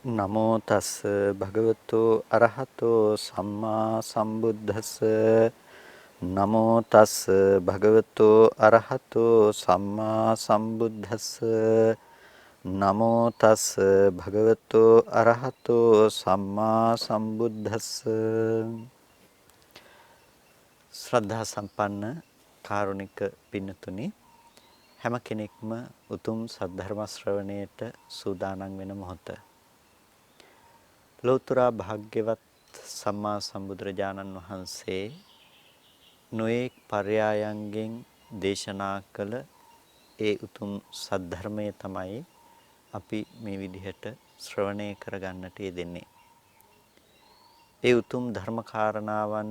නමෝ තස් භගවතු අරහතෝ සම්මා සම්බුද්දස්ස නමෝ තස් භගවතු අරහතෝ සම්මා සම්බුද්දස්ස නමෝ තස් භගවතු අරහතෝ සම්මා සම්බුද්දස්ස ශ්‍රද්ධා සම්පන්න කාරුණික පින්නතුනි හැම කෙනෙක්ම උතුම් සද්ධර්ම ශ්‍රවණයට සූදානම් වෙන මොහොත ලෝතර භාග්‍යවත් සම්මා සම්බුදුරජාණන් වහන්සේ නොඑක් පර්යායන්ගෙන් දේශනා කළ ඒ උතුම් සද්ධර්මය තමයි අපි මේ විදිහට ශ්‍රවණය කරගන්නට යෙදෙන්නේ. ඒ උතුම් ධර්ම කාරණාවන්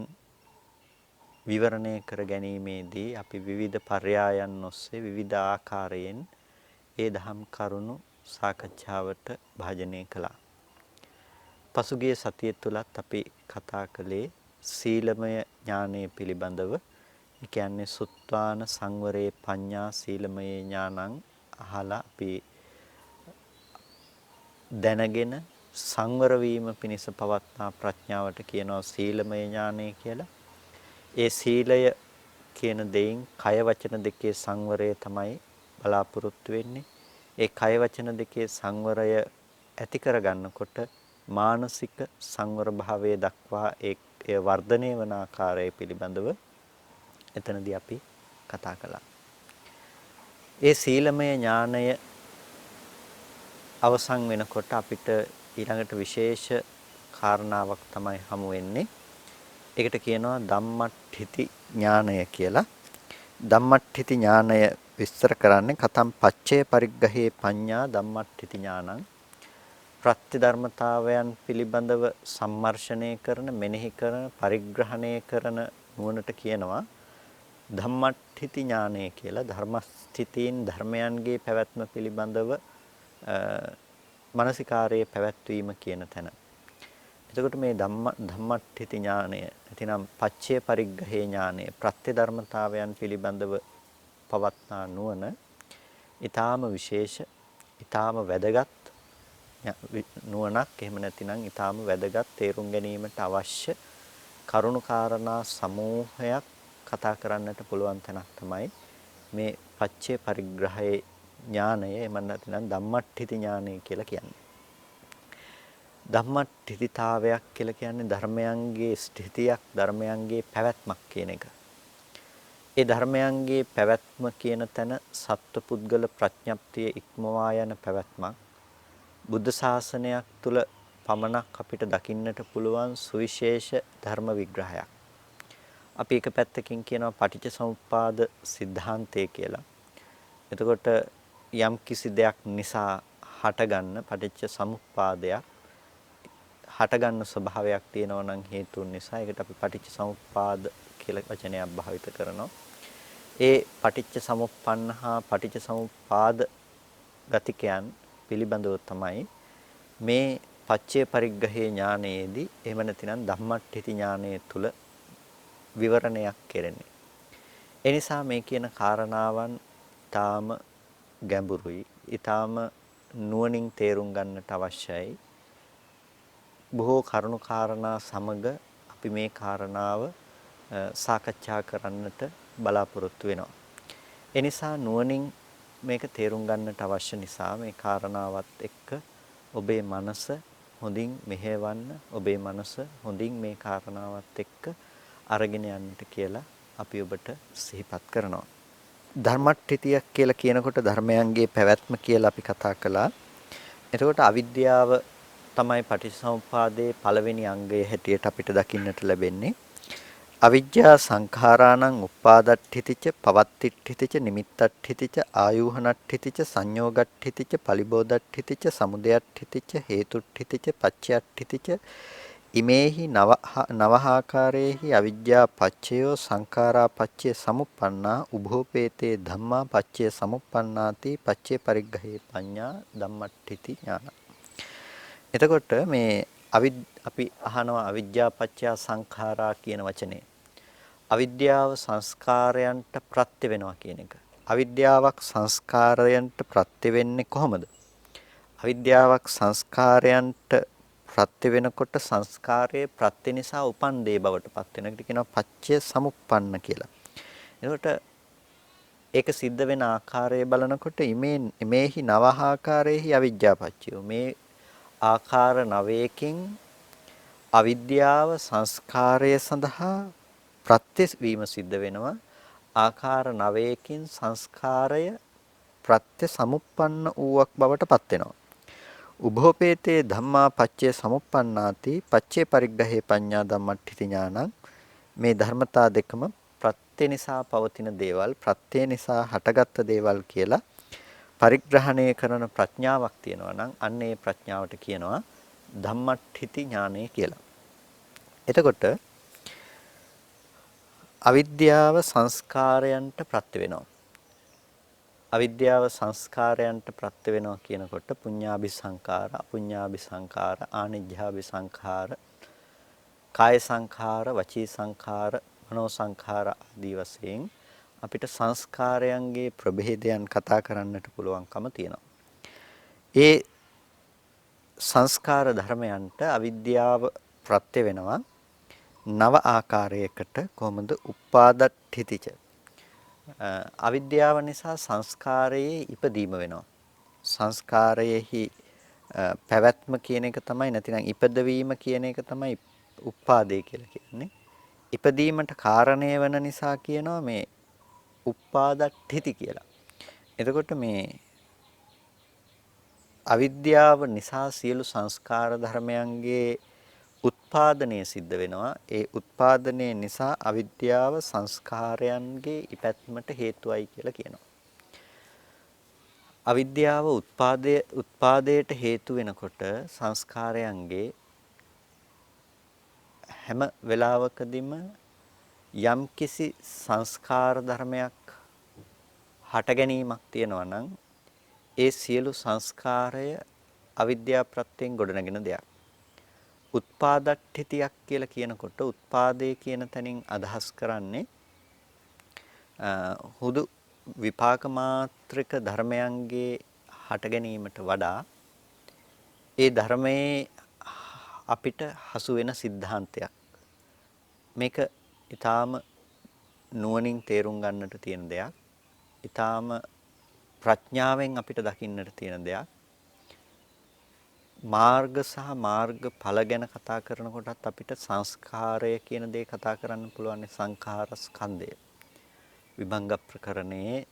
විවරණය කර ගැනීමේදී අපි විවිධ පර්යායන් ඔස්සේ විවිධ ආකාරයෙන් ඒ දහම් කරුණු සාකච්ඡාවට භාජනය කළා. පසුගිය සතිය තුලත් අපි කතා කළේ සීලමය ඥානය පිළිබඳව. ඒ කියන්නේ සුත්වාන සංවරේ පඤ්ඤා සීලමය ඥානං අහලා අපි දැනගෙන සංවර වීම පිණිස පවත්නා ප්‍රඥාවට කියනවා සීලමය ඥානය කියලා. ඒ සීලය කියන දෙයින් කය වචන දෙකේ සංවරය තමයි බලාපොරොත්තු වෙන්නේ. ඒ කය වචන දෙකේ සංවරය ඇති කරගන්නකොට මානසික සංවර භාවයේ දක්වා ඒ වර්ධනය වන ආකාරය පිළිබඳව එතනදී අපි කතා කළා. ඒ සීලමය ඥානය අවසන් වෙනකොට අපිට ඊළඟට විශේෂ කාරණාවක් තමයි හමු වෙන්නේ. ඒකට කියනවා ධම්මට්ඨිති ඥානය කියලා. ධම්මට්ඨිති ඥානය විස්තර කරන්නේ කතම් පච්චේ පරිග්ගහේ පඤ්ඤා ධම්මට්ඨිති ඥානං. ප්‍රත්‍ය ධර්මතාවයන් පිළිබඳව සම්මර්ෂණය කරන මෙනෙහි කරන පරිග්‍රහණය කරන නුවණට කියනවා ධම්මට්ඨිති ඥානය කියලා. ධර්මස්ථිතීන් ධර්මයන්ගේ පැවැත්ම පිළිබඳව මානසිකාරයේ පැවැත්වීම කියන තැන. එතකොට මේ ධම්මට්ඨිති ඥානය නැතිනම් පච්චේ පරිග්ගහේ ඥානය ප්‍රත්‍ය ධර්මතාවයන් පිළිබඳව පවත්නා නුවණ ඊටාම විශේෂ ඊටාම වැදගත් නුවණක්. එහෙම නැතිනම් ඊටාම වැදගත් තේරුම් ගැනීමට අවශ්‍ය කරුණු කාරණා සමූහයක් කතා කරන්නට පුළුවන් තැනක් තමයි මේ පච්චේ පරිග්‍රහයේ ඥානය. එහෙම නැතිනම් ධම්මට්ඨිති ඥානය කියලා කියන්නේ. ධම්මට්ඨිතිතාවයක් කියලා කියන්නේ ධර්මයන්ගේ ස්ථිතියක්, ධර්මයන්ගේ පැවැත්මක් කියන එක. ඒ ධර්මයන්ගේ පැවැත්ම කියන තැන සත්වපුද්ගල ප්‍රඥප්තිය ඉක්මවා යන පැවැත්මක්. බුද්ධ ශාසනයක් තුල පමණක් අපිට දකින්නට පුළුවන් සුවිශේෂ ධර්ම විග්‍රහයක්. අපි එක පැත්තකින් කියනවා පටිච්චසමුප්පාද સિદ્ધාන්තය කියලා. එතකොට යම් කිසි දෙයක් නිසා හටගන්න පටිච්ච සමුප්පාදයක් හටගන්න ස්වභාවයක් තියෙනවා නම් හේතුන් නිසා ඒකට අපි පටිච්ච සමුප්පාද කියලා වචනයක් භාවිත කරනවා. ඒ පටිච්ච සමුප්පන්න හා පටිච්ච සමුප්පාද ගතිකයන් පිළිබඳව තමයි මේ පච්චේ පරිග්ගහේ ඥානයේදී එහෙම නැතිනම් ධම්මට්ඨිති ඥානයේ තුල විවරණයක් කෙරෙන්නේ. ඒ නිසා මේ කියන කාරණාවන් ඊටාම ගැඹුරුයි, ඊටාම නුවණින් තේරුම් ගන්නට අවශ්‍යයි. බොහෝ කරුණු කාරණා සමග අපි මේ කාරණාව සාකච්ඡා කරන්නට බලාපොරොත්තු වෙනවා. ඒ නිසා නුවණින් මේක තේරුම් ගන්නට අවශ්‍ය නිසා මේ කාරණාවත් එක්ක ඔබේ මනස හොඳින් මෙහෙවන්න, ඔබේ මනස හොඳින් මේ කාරණාවත් එක්ක අරගෙන යන්නට කියලා අපි ඔබට සිහිපත් කරනවා. ධර්මට්ඨිතියක් කියලා කියනකොට ධර්මයන්ගේ පැවැත්ම කියලා අපි කතා කළා. එතකොට අවිද්‍යාව තමයි පටිච්චසමුප්පාදයේ පළවෙනි අංගය හැටියට අපිට දකින්නට ලැබෙන්නේ. අවිජ්ජා සංඛාරාණං උප්පාදට්ඨිතිච පවත්තිට්ඨිතිච නිමිත්තට්ඨිතිච ආයූහනට්ඨිතිච සංයෝගට්ඨිතිච පලිබෝධට්ඨිතිච සමුදයට්ඨිතිච හේතුට්ඨිතිච පච්චයට්ඨිතිච ඉමේහි නවහාකාරේහි අවිජ්ජා පච්චයෝ සංඛාරා පච්චය සමුප්පන්නා උභෝපේතේ ධම්මා පච්චය සමුප්පන්නාති පච්චේ පරිග්ගහේ පඤ්ඤා ධම්මට්ඨිති ඥාන. එතකොට මේ අපි අහනවා අවිජ්ජා පත්‍ය සංඛාරා කියන වචනේ. අවිද්‍යාව සංස්කාරයන්ට ප්‍රත්‍ය වෙනවා කියන එක. අවිද්‍යාවක් සංස්කාරයන්ට ප්‍රත්‍ය වෙන්නේ කොහොමද? අවිද්‍යාවක් සංස්කාරයන්ට ප්‍රත්‍ය වෙනකොට සංස්කාරයේ ප්‍රත්‍ය නිසා උපන් දේ බවට පත් වෙන එකට කියනවා පච්චය සමුප්පන්න කියලා. එතකොට ඒක සිද්ධ වෙන ආකාරය බලනකොට මේහි නවහාකාරයේහි අවිද්‍යාපච්චය. මේ ආකාර 9කින් අවිද්‍යාව සංස්කාරය සඳහා ප්‍රත්‍ය වීම සිද්ධ වෙනවා. ආකාර 9කින් සංස්කාරය ප්‍රත්‍ය සමුප්පන්න වූවක් බවට පත් වෙනවා. උභෝපේතේ ධම්මා පච්චේ සමුප්පන්නාති පච්චේ පරිග්ගහේ පඤ්ඤා ධම්මට්ඨිති ඥානං. මේ ධර්මතා දෙකම ප්‍රත්‍ය නිසා පවතින දේවල් ප්‍රත්‍ය නිසා හටගත්ත දේවල් කියලා පරිග්‍රහණය කරන ප්‍රඥාවක් තියෙනවා නම් අන්න ඒ ප්‍රඥාවට කියනවා ධම්මට්ඨිති ඥානය කියලා. එතකොට අවිද්‍යාව සංස්කාරයන්ට ප්‍රත්‍ය වෙනවා. අවිද්‍යාව සංස්කාරයන්ට ප්‍රත්‍ය වෙනවා කියනකොට පුඤ්ඤාභි සංඛාර, අපුඤ්ඤාභි සංඛාර, ආනිජ්ජාභි සංඛාර, කාය සංඛාර, වචී සංඛාර, මනෝ සංඛාර ආදී වශයෙන් අපිට සංස්කාරයන්ගේ ප්‍රභේදයන් කතා කරන්නට පුළුවන්කම තියෙනවා. ඒ සංස්කාර ධර්මයන්ට අවිද්‍යාව ප්‍රත්‍ය වෙනවා නව ආකාරයකට. කොහොමද? උපාදට්ඨිතිච. අවිද්‍යාව නිසා සංස්කාරයේ ඉපදීම වෙනවා. සංස්කාරයේහි පැවැත්ම කියන එක තමයි, නැතිනම් ඉපදවීම කියන එක තමයි උපාදේ කියලා කියන්නේ. ඉපදීමට කාරණය වෙන නිසා කියනවා මේ උපාදට්ඨිති කියලා. එතකොට මේ අවිද්‍යාව නිසා සියලු සංස්කාර ධර්මයන්ගේ උත්පාදනය සිද්ධ වෙනවා. ඒ උත්පාදනය නිසා අවිද්‍යාව සංස්කාරයන්ගේ ඉපැත්මට හේතුවයි කියලා කියනවා. අවිද්‍යාව උත්පාදයට හේතු වෙනකොට සංස්කාරයන්ගේ හැම වෙලාවකදීම යම්කිසි සංස්කාර ධර්මයක් හට ගැනීමක් තියෙනවා නම් ඒ සියලු සංස්කාරය අවිද්‍යා ප්‍රත්‍යයෙන් ගොඩනගෙන දෙයක්. උත්පාදට්ඨිතියක් කියලා කියනකොට උත්පාදේ කියන තැනින් අදහස් කරන්නේ හුදු විපාක මාත්‍රික ධර්මයන්ගේ හට ගැනීමට වඩා ඒ ධර්මයේ අපිට හසු වෙන સિદ્ધාන්තයක්. මේක ඊටාම නුවණින් තේරුම් ගන්නට තියෙන දෙයක්. ඊටාම ප්‍රඥාවෙන් අපිට දකින්නට තියෙන දෙයක්. මාර්ග සහ මාර්ගඵල ගැන කතා කරනකොටත් අපිට සංස්කාරය කියන දේ කතා කරන්න පුළුවන්. සංඛාර ස්කන්ධය විභංග ප්‍රකරණයේ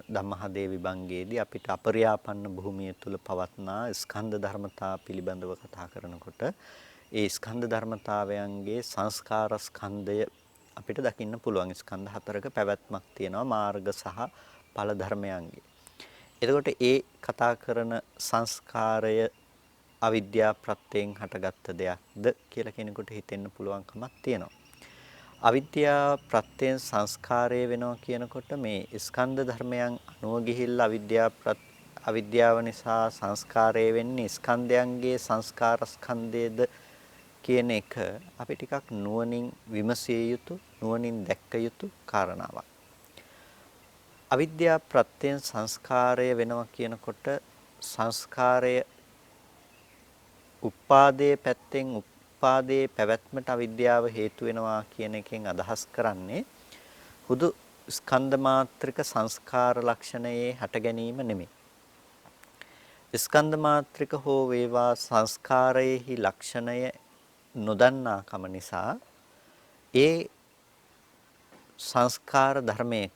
ධම්මහදේ විභංගයේදී අපිට අපරියාපන්න භූමිය තුල පවත්නා ස්කන්ධ ධර්මතා පිළිබඳව කතා කරනකොට ඒ ස්කන්ධ ධර්මතාවයන්ගේ සංස්කාර ස්කන්ධය අපිට දකින්න පුළුවන්. ස්කන්ධ හතරක පැවැත්මක් තියෙනවා මාර්ග සහ ඵල ධර්මයන්ගේ. එතකොට ඒ කතා කරන සංස්කාරය අවිද්‍යා ප්‍රත්‍යයෙන් හටගත්ත දෙයක්ද කියලා කෙනෙකුට හිතෙන්න පුළුවන්කමක් තියෙනවා. අවිද්‍යා ප්‍රත්‍යයෙන් සංස්කාරය වෙනවා කියනකොට මේ ස්කන්ධ ධර්මයන් අනුව ගිහිල්ලා අවිද්‍යාව නිසා සංස්කාරය වෙන්නේ ස්කන්ධයන්ගේ සංස්කාර ස්කන්ධයේද කියන එක අපි ටිකක් නුවණින් විමසිය යුතු, නුවණින් දැක්ක යුතු කාරණාවක්. අවිද්‍යා ප්‍රත්‍යයෙන් සංස්කාරය වෙනවා කියනකොට සංස්කාරය උපාදයේ පැත්තෙන් උපාදයේ පැවැත්මට අවිද්‍යාව හේතු වෙනවා කියන එකෙන් අදහස් කරන්නේ හුදු ස්කන්ධ මාත්‍රික සංස්කාර ලක්ෂණයේ හට ගැනීම නෙමෙයි. ස්කන්ධ මාත්‍රික හෝ වේවා සංස්කාරයේහි ලක්ෂණය නොදන්නාකම නිසා ඒ සංස්කාර ධර්මයක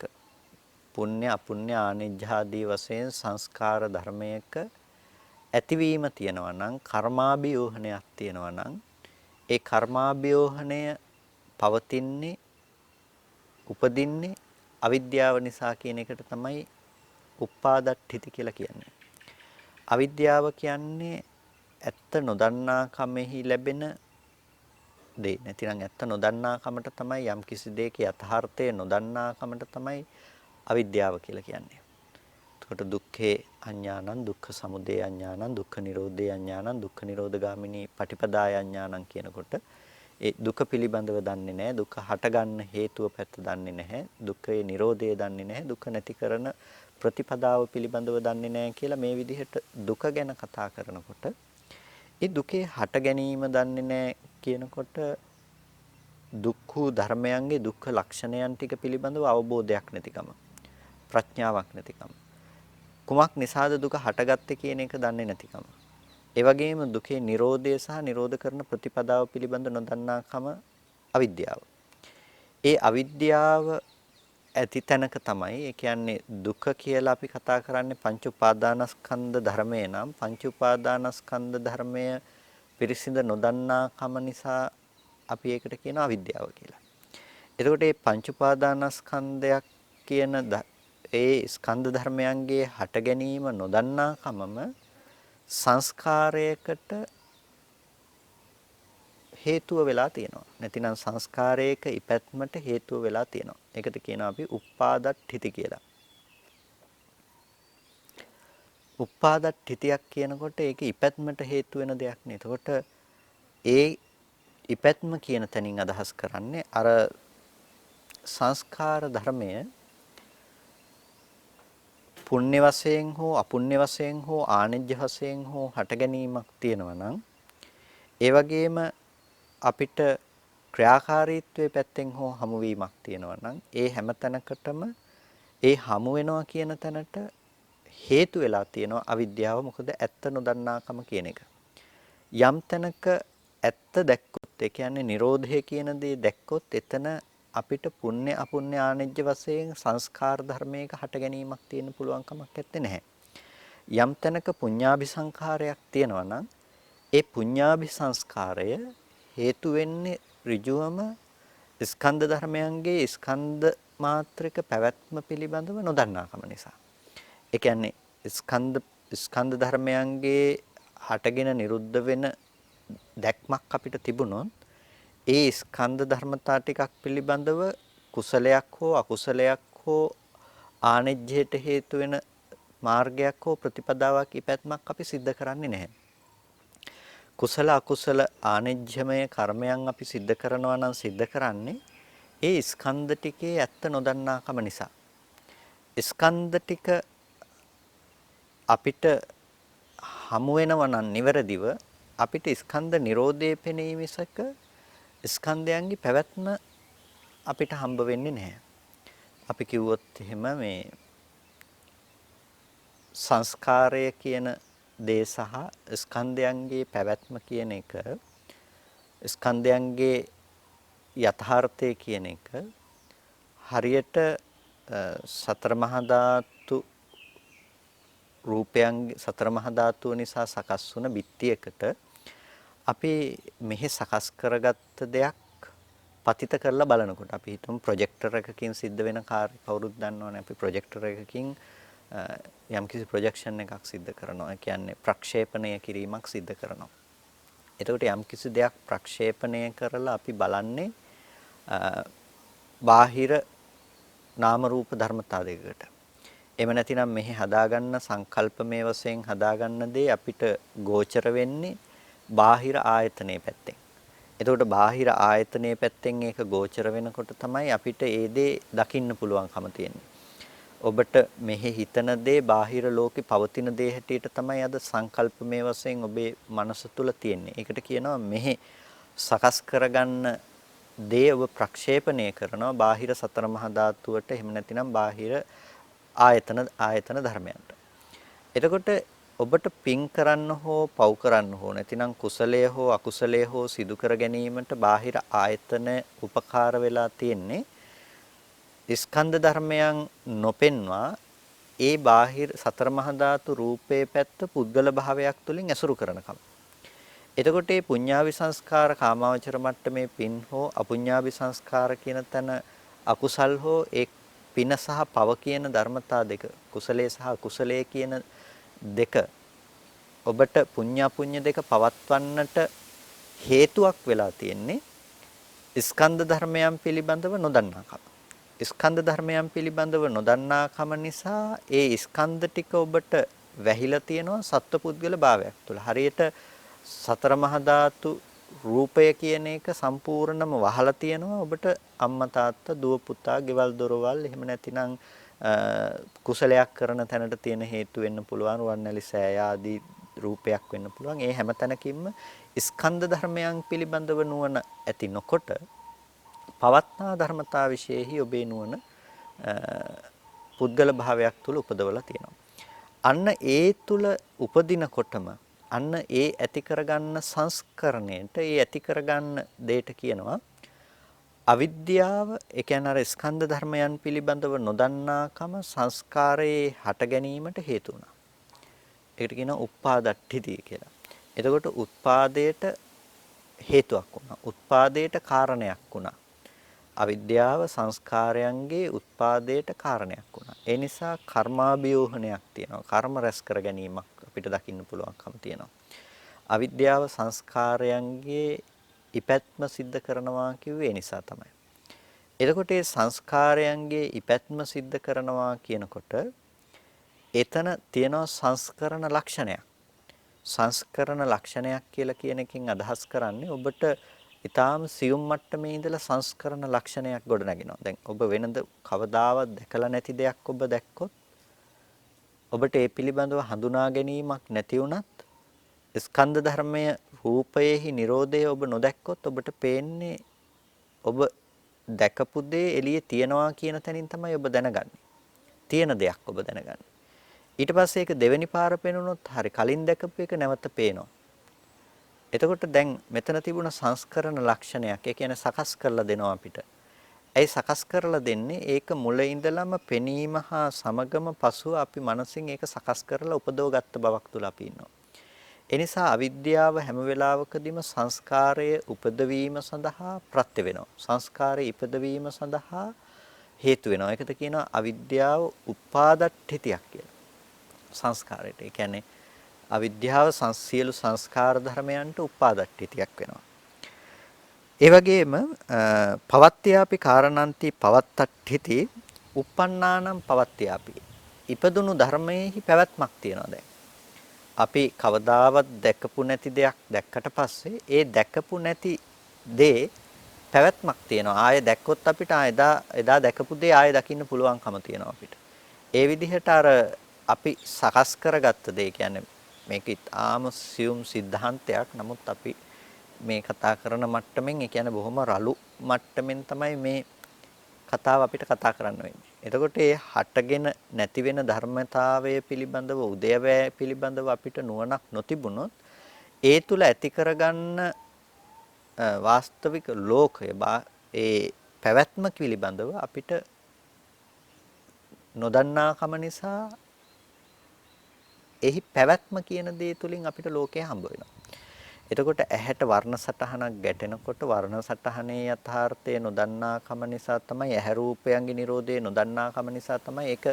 පුණ්‍ය අපුණ්‍ය ආනිජ්ජාදී වශයෙන් සංස්කාර ධර්මයක ඇතිවීම තියෙනවා නම් කර්මාභියෝහණයක් තියෙනවා නම් ඒ කර්මාභියෝහණය පවතින්නේ උපදින්නේ අවිද්‍යාව නිසා කියන එකට තමයි උපාදට්ඨිති කියලා කියන්නේ. අවිද්‍යාව කියන්නේ ඇත්ත නොදන්නා කමෙහි ලැබෙන දේ. නැතිනම් ඇත්ත නොදන්නා කමට තමයි යම් කිසි දෙයක යථාර්ථය නොදන්නා කමට තමයි අවිද්‍යාව කියලා කියන්නේ. එතකොට දුක්ඛේ අඥානං, දුක්ඛ සමුදය අඥානං, දුක්ඛ නිරෝධේ අඥානං, දුක්ඛ නිරෝධගාමිනී පටිපදාය අඥානං කියනකොට ඒ දුක පිළිබඳව දන්නේ නැහැ. දුක හටගන්න හේතුව පැත්ත දන්නේ නැහැ. දුකේ Nirodhe දන්නේ නැහැ. දුක නැති කරන ප්‍රතිපදාව පිළිබඳව දන්නේ නැහැ කියලා මේ විදිහට දුක ගැන කතා කරනකොට ඒ දුකේ හට ගැනීම දන්නේ නැහැ කියනකොට දුක්ඛ ධර්මයන්ගේ දුක්ඛ ලක්ෂණයන් ටික පිළිබඳව අවබෝධයක් නැතිකම ප්‍රඥාවක් නැතිකම කුමක් නිසාද දුක හටගත්තේ කියන එක දන්නේ නැතිකම ඒ වගේම දුකේ Nirodhe සහ නිරෝධ කරන ප්‍රතිපදාව පිළිබඳ නොදන්නාකම අවිද්‍යාව. ඒ අවිද්‍යාව ඇති තැනක තමයි ඒ කියන්නේ දුක කියලා අපි කතා කරන්නේ පංච උපාදානස්කන්ධ ධර්මය නම් පංච උපාදානස්කන්ධ ධර්මය පිරිසිඳ නොදන්නාකම නිසා අපි ඒකට කියනවා අවිද්‍යාව කියලා. එතකොට මේ පංච උපාදානස්කන්ධයක් කියන ඒ ස්කන්ධ ධර්මයන්ගේ හට ගැනීම නොදන්නාකමම සංස්කාරයකට හේතුව වෙලා තියෙනවා. නැතිනම් සංස්කාරයක ඉපැත්මට හේතුව වෙලා තියෙනවා. ඒකට කියනවා අපි උපාදට්ඨිති කියලා. උපාදට්ඨිතියක් කියනකොට ඒක ඉපැත්මට හේතු වෙන දෙයක් නේ. එතකොට ඒ ඉපැත්ම කියන තැනින් අදහස් කරන්නේ අර සංස්කාර ධර්මය පුණ්‍ය වශයෙන් හෝ අපුණ්‍ය වශයෙන් හෝ ආනිජ්‍ය වශයෙන් හෝ හට ගැනීමක් තියෙනවා නම් ඒ වගේම අපිට ක්‍රියාකාරීත්වයේ පැත්තෙන් හෝ හමුවීමක් තියෙනවා නම් ඒ හැම තැනකටම ඒ හමු වෙනවා කියන තැනට හේතු වෙලා තියෙනවා අවිද්‍යාව. මොකද ඇත්ත නොදන්නාකම කියන එක. යම් තැනක ඇත්ත දැක්කොත් ඒ කියන්නේ Nirodhe කියන දේ දැක්කොත් එතන අපිට පුණ්‍ය අපුණ්‍ය ආනිජ්‍ය වශයෙන් සංස්කාර ධර්මයක හට ගැනීමක් තියෙන්න පුළුවන් කමක් නැත්තේ නැහැ. යම් තැනක පුඤ්ඤාභි සංඛාරයක් තියෙනවා නම් ඒ පුඤ්ඤාභි සංස්කාරය හේතු වෙන්නේ ඍජුවම ස්කන්ධ ධර්මයන්ගේ ස්කන්ධ මාත්‍රික පැවැත්ම පිළිබඳව නොදන්නාකම නිසා. ඒ කියන්නේ ස්කන්ධ ධර්මයන්ගේ හටගෙන නිරුද්ධ වෙන දැක්මක් අපිට තිබුණොත් ඒ ස්කන්ධ ධර්මතා ටිකක් පිළිබඳව කුසලයක් හෝ අකුසලයක් හෝ ආනෙජ්ජයට හේතු වෙන මාර්ගයක් හෝ ප්‍රතිපදාවක් ඉපැත්මක් අපි සිද්ධ කරන්නේ නැහැ. කුසල අකුසල ආනෙජ්‍යමය කර්මයන් අපි සිද්ධ කරනවා නම් සිද්ධ කරන්නේ ඒ ස්කන්ධ ටිකේ ඇත්ත නොදන්නාකම නිසා. ස්කන්ධ ටික අපිට හමු වෙනවා නම් නිවැරදිව අපිට ස්කන්ධ නිරෝධයේ පෙනී මිසක ස්කන්ධයන්ගේ පැවැත්ම අපිට හම්බ වෙන්නේ නැහැ. අපි කිව්වොත් එහෙම මේ සංස්කාරය කියන දේ සහ ස්කන්ධයන්ගේ පැවැත්ම කියන එක ස්කන්ධයන්ගේ යථාර්ථය කියන එක හරියට සතර මහා ධාතු රූපයන් සතර මහා ධාතුව නිසා සකස් වුණ බිත්තියකට අපි මෙහි සකස් කරගත්ත දෙයක් පතිත කරලා බලනකොට අපි හිතමු ප්‍රොජෙක්ටර් එකකින් සිද්ධ වෙන කාර්ය කවුරුත් දන්නවනේ අපි ප්‍රොජෙක්ටර් එකකින් යම්කිසි ප්‍රොජෙක්ෂන් එකක් සිද්ධ කරනවා. ඒ කියන්නේ ප්‍රක්ෂේපණය කිරීමක් සිද්ධ කරනවා. එතකොට යම්කිසි දෙයක් ප්‍රක්ෂේපණය කරලා අපි බලන්නේ බාහිර නාම රූප ධර්මතා දෙකකට. එහෙම නැතිනම් මෙහි හදාගන්න සංකල්පමය වශයෙන් හදාගන්න දේ අපිට ගෝචර වෙන්නේ බාහිර ආයතනයේ පැත්තෙන්. එතකොට බාහිර ආයතනයේ පැත්තෙන් ඒක ගෝචර වෙනකොට තමයි අපිට ඒ දේ දකින්න පුළුවන්කම තියෙන්නේ. ඔබට මෙහි හිතන දේ බාහිර ලෝකේ පවතින දේ හැටියට තමයි අද සංකල්පමය වශයෙන් ඔබේ මනස තුල තියෙන්නේ. ඒකට කියනවා මෙහි සකස් කරගන්න දේ ඔබ ප්‍රක්ෂේපණය කරනවා බාහිර සතර මහා ධාතුවට එහෙම නැතිනම් බාහිර ආයතන ධර්මයන්ට. එතකොට ඔබට පින් කරන්න හෝ පව් කරන්න හෝ නැතිනම් කුසලය හෝ අකුසලය හෝ සිදු කර ගැනීමට බාහිර ආයතන උපකාර වෙලා තියෙන්නේ ස්කන්ධ ධර්මයන් නොපෙන්වා ඒ බාහිර සතර මහා ධාතු රූපේ පැත්ත පුද්ගල භාවයක් තුලින් ඇසුරු කරනකම. එතකොට මේ පුඤ්ඤාවි සංස්කාර කාමාවචර මට්ටමේ පින් හෝ අපුඤ්ඤාවි සංස්කාර කියන තැන අකුසල් හෝ ඒ පින සහ පව කියන ධර්මතා දෙක කුසලයේ සහ අකුසලයේ කියන දෙක ඔබට පුඤ්ඤ අපුඤ්ඤ දෙක පවත්වන්නට හේතුවක් වෙලා තියෙන්නේ ස්කන්ධ ධර්මයන් පිළිබඳව නොදන්නාකම. ස්කන්ධ ධර්මයන් පිළිබඳව නොදන්නාකම නිසා ඒ ස්කන්ධ ටික ඔබට වැහිලා තියෙනවා සත්පුද්ගල භාවයක් තුළ. හරියට සතර මහා ධාතු රූපය කියන එක සම්පූර්ණම වහලා තියෙනවා ඔබට අම්මා තාත්තා දුව පුතා ගෙවල් දොරවල් එහෙම නැතිනම් කුසලයක් කරන තැනට තියෙන හේතු වෙන්න පුළුවන් රුවන්වැලි සෑය ආදී රූපයක් වෙන්න පුළුවන් ඒ හැම තැනකින්ම ස්කන්ධ ධර්මයන් පිළිබඳව නුවණ ඇති නොකොට පවත්නා ධර්මතා විශේෂෙහි ඔබේ නුවණ පුද්ගල භාවයක් තුල උපදවලා තියෙනවා. අන්න ඒ තුල උපදිනකොටම අන්න ඒ ඇති කරගන්න සංස්කරණයට ඒ ඇති කරගන්න දෙයට කියනවා අවිද්‍යාව. ඒ කියන්නේ අර ස්කන්ධ ධර්මයන් පිළිබඳව නොදන්නාකම සංස්කාරයේ හට ගැනීමට හේතු වුණා. ඒකට කියනවා උප්පාදට්ඨිති කියලා. එතකොට උත්පාදයට හේතුවක් වුණා. උත්පාදයට කාරණයක් වුණා. අවිද්‍යාව සංස්කාරයන්ගේ උත්පාදයට කාරණයක් වුණා. ඒ නිසා කර්මාභියෝහණයක් තියෙනවා. කර්ම රැස් කර ගැනීමක් අපිට දකින්න පුළුවන්කම තියෙනවා. අවිද්‍යාව සංස්කාරයන්ගේ ඉපැත්ම සිද්ධ කරනවා කිව්වේ ඒ නිසා තමයි. එතකොට මේ සංස්කාරයන්ගේ ඉපැත්ම සිද්ධ කරනවා කියනකොට එතන තියෙනවා සංස්කරණ ලක්ෂණයක්. සංස්කරණ ලක්ෂණයක් කියලා කියන එකෙන් අදහස් කරන්නේ ඔබට ඊටාම සියුම් මට්ටමේ ඉඳලා සංස්කරණ ලක්ෂණයක් ගොඩනගෙනවා. දැන් ඔබ වෙනද කවදාවත් දැකලා නැති දෙයක් ඔබ දැක්කොත් ඔබට ඒ පිළිබඳව හඳුනා ගැනීමක් නැති වුණත් ස්කන්ධ ධර්මයේ රූපයේහි Nirodhaය ඔබ නොදැක්කොත් ඔබට පේන්නේ ඔබ දැකපු දේ එළියේ තියනවා කියන තැනින් තමයි ඔබ දැනගන්නේ. තියෙන දෙයක් ඔබ දැනගන්නේ. ඊට පස්සේ ඒක දෙවෙනි පාර පේනුනොත් හරි කලින් දැකපු එක නැවත පේනවා. එතකොට දැන් මෙතන තිබුණ සංස්කරණ ලක්ෂණයක් ඒ කියන්නේ සකස් කරලා දෙනවා අපිට. ඇයි සකස් කරලා දෙන්නේ? ඒක මුල ඉඳලම පෙනීම හා සමගම පසුව අපි මනසින් ඒක සකස් කරලා උපදවගත්ත බවක් තුල අපි ඉන්නවා. ඒ නිසා අවිද්‍යාව හැම වෙලාවකදීම සංස්කාරය උපදවීම සඳහා ප්‍රත්‍ය වෙනවා. සංස්කාරය ඉපදවීම සඳහා හේතු වෙනවා. ඒකද කියනවා අවිද්‍යාව උපාදට්ඨිතියක් කියලා. සංස්කාරයට. ඒ කියන්නේ අවිද්‍යාව සියලු සංස්කාර ධර්මයන්ට උපාදට්ඨිතියක් වෙනවා. ඒ වගේම පවත්ත්‍යාපි කාරණන්ති පවත්තට්ඨිති uppannānaṁ පවත්ත්‍යාපි. ඉපදුණු ධර්මයේහි පැවැත්මක් තියෙනවා දැන්. අපි කවදාවත් දැකපු නැති දෙයක් දැක්කට පස්සේ ඒ දැකපු නැති දේ පැවැත්මක් තියෙනවා. ආයෙ දැක්කොත් අපිට එදා දැකපු දේ ආයෙ දකින්න පුළුවන්කම තියෙනවා අපිට. ඒ විදිහට අර අපි සකස් කරගත්ත දේ කියන්නේ මේක ඉතාම සියුම් સિદ્ધාන්තයක්. නමුත් අපි මේ කතා කරන මට්ටමින් ඒ කියන්නේ බොහොම රළු මට්ටමින් තමයි මේ කතාව අපිට කතා කරන්න වෙන්නේ. එතකොට මේ හටගෙන නැති වෙන ධර්මතාවය පිළිබඳව උදේවැය පිළිබඳව අපිට නුවණක් නොතිබුණොත් ඒ තුල ඇති කරගන්න වාස්තවික ලෝකය ඒ පැවැත්ම පිළිබඳව අපිට නොදන්නාකම නිසා එහි පැවැත්ම කියන දේ තුලින් අපිට ලෝකය හම්බ වෙනවා. එතකොට ඇහැට වර්ණ සටහනක් ගැටෙනකොට වර්ණ සටහනේ යථාර්ථය නොදන්නාකම නිසා තමයි ඇහැ රූපයන්ගේ Nirodhe නොදන්නාකම නිසා තමයි ඒක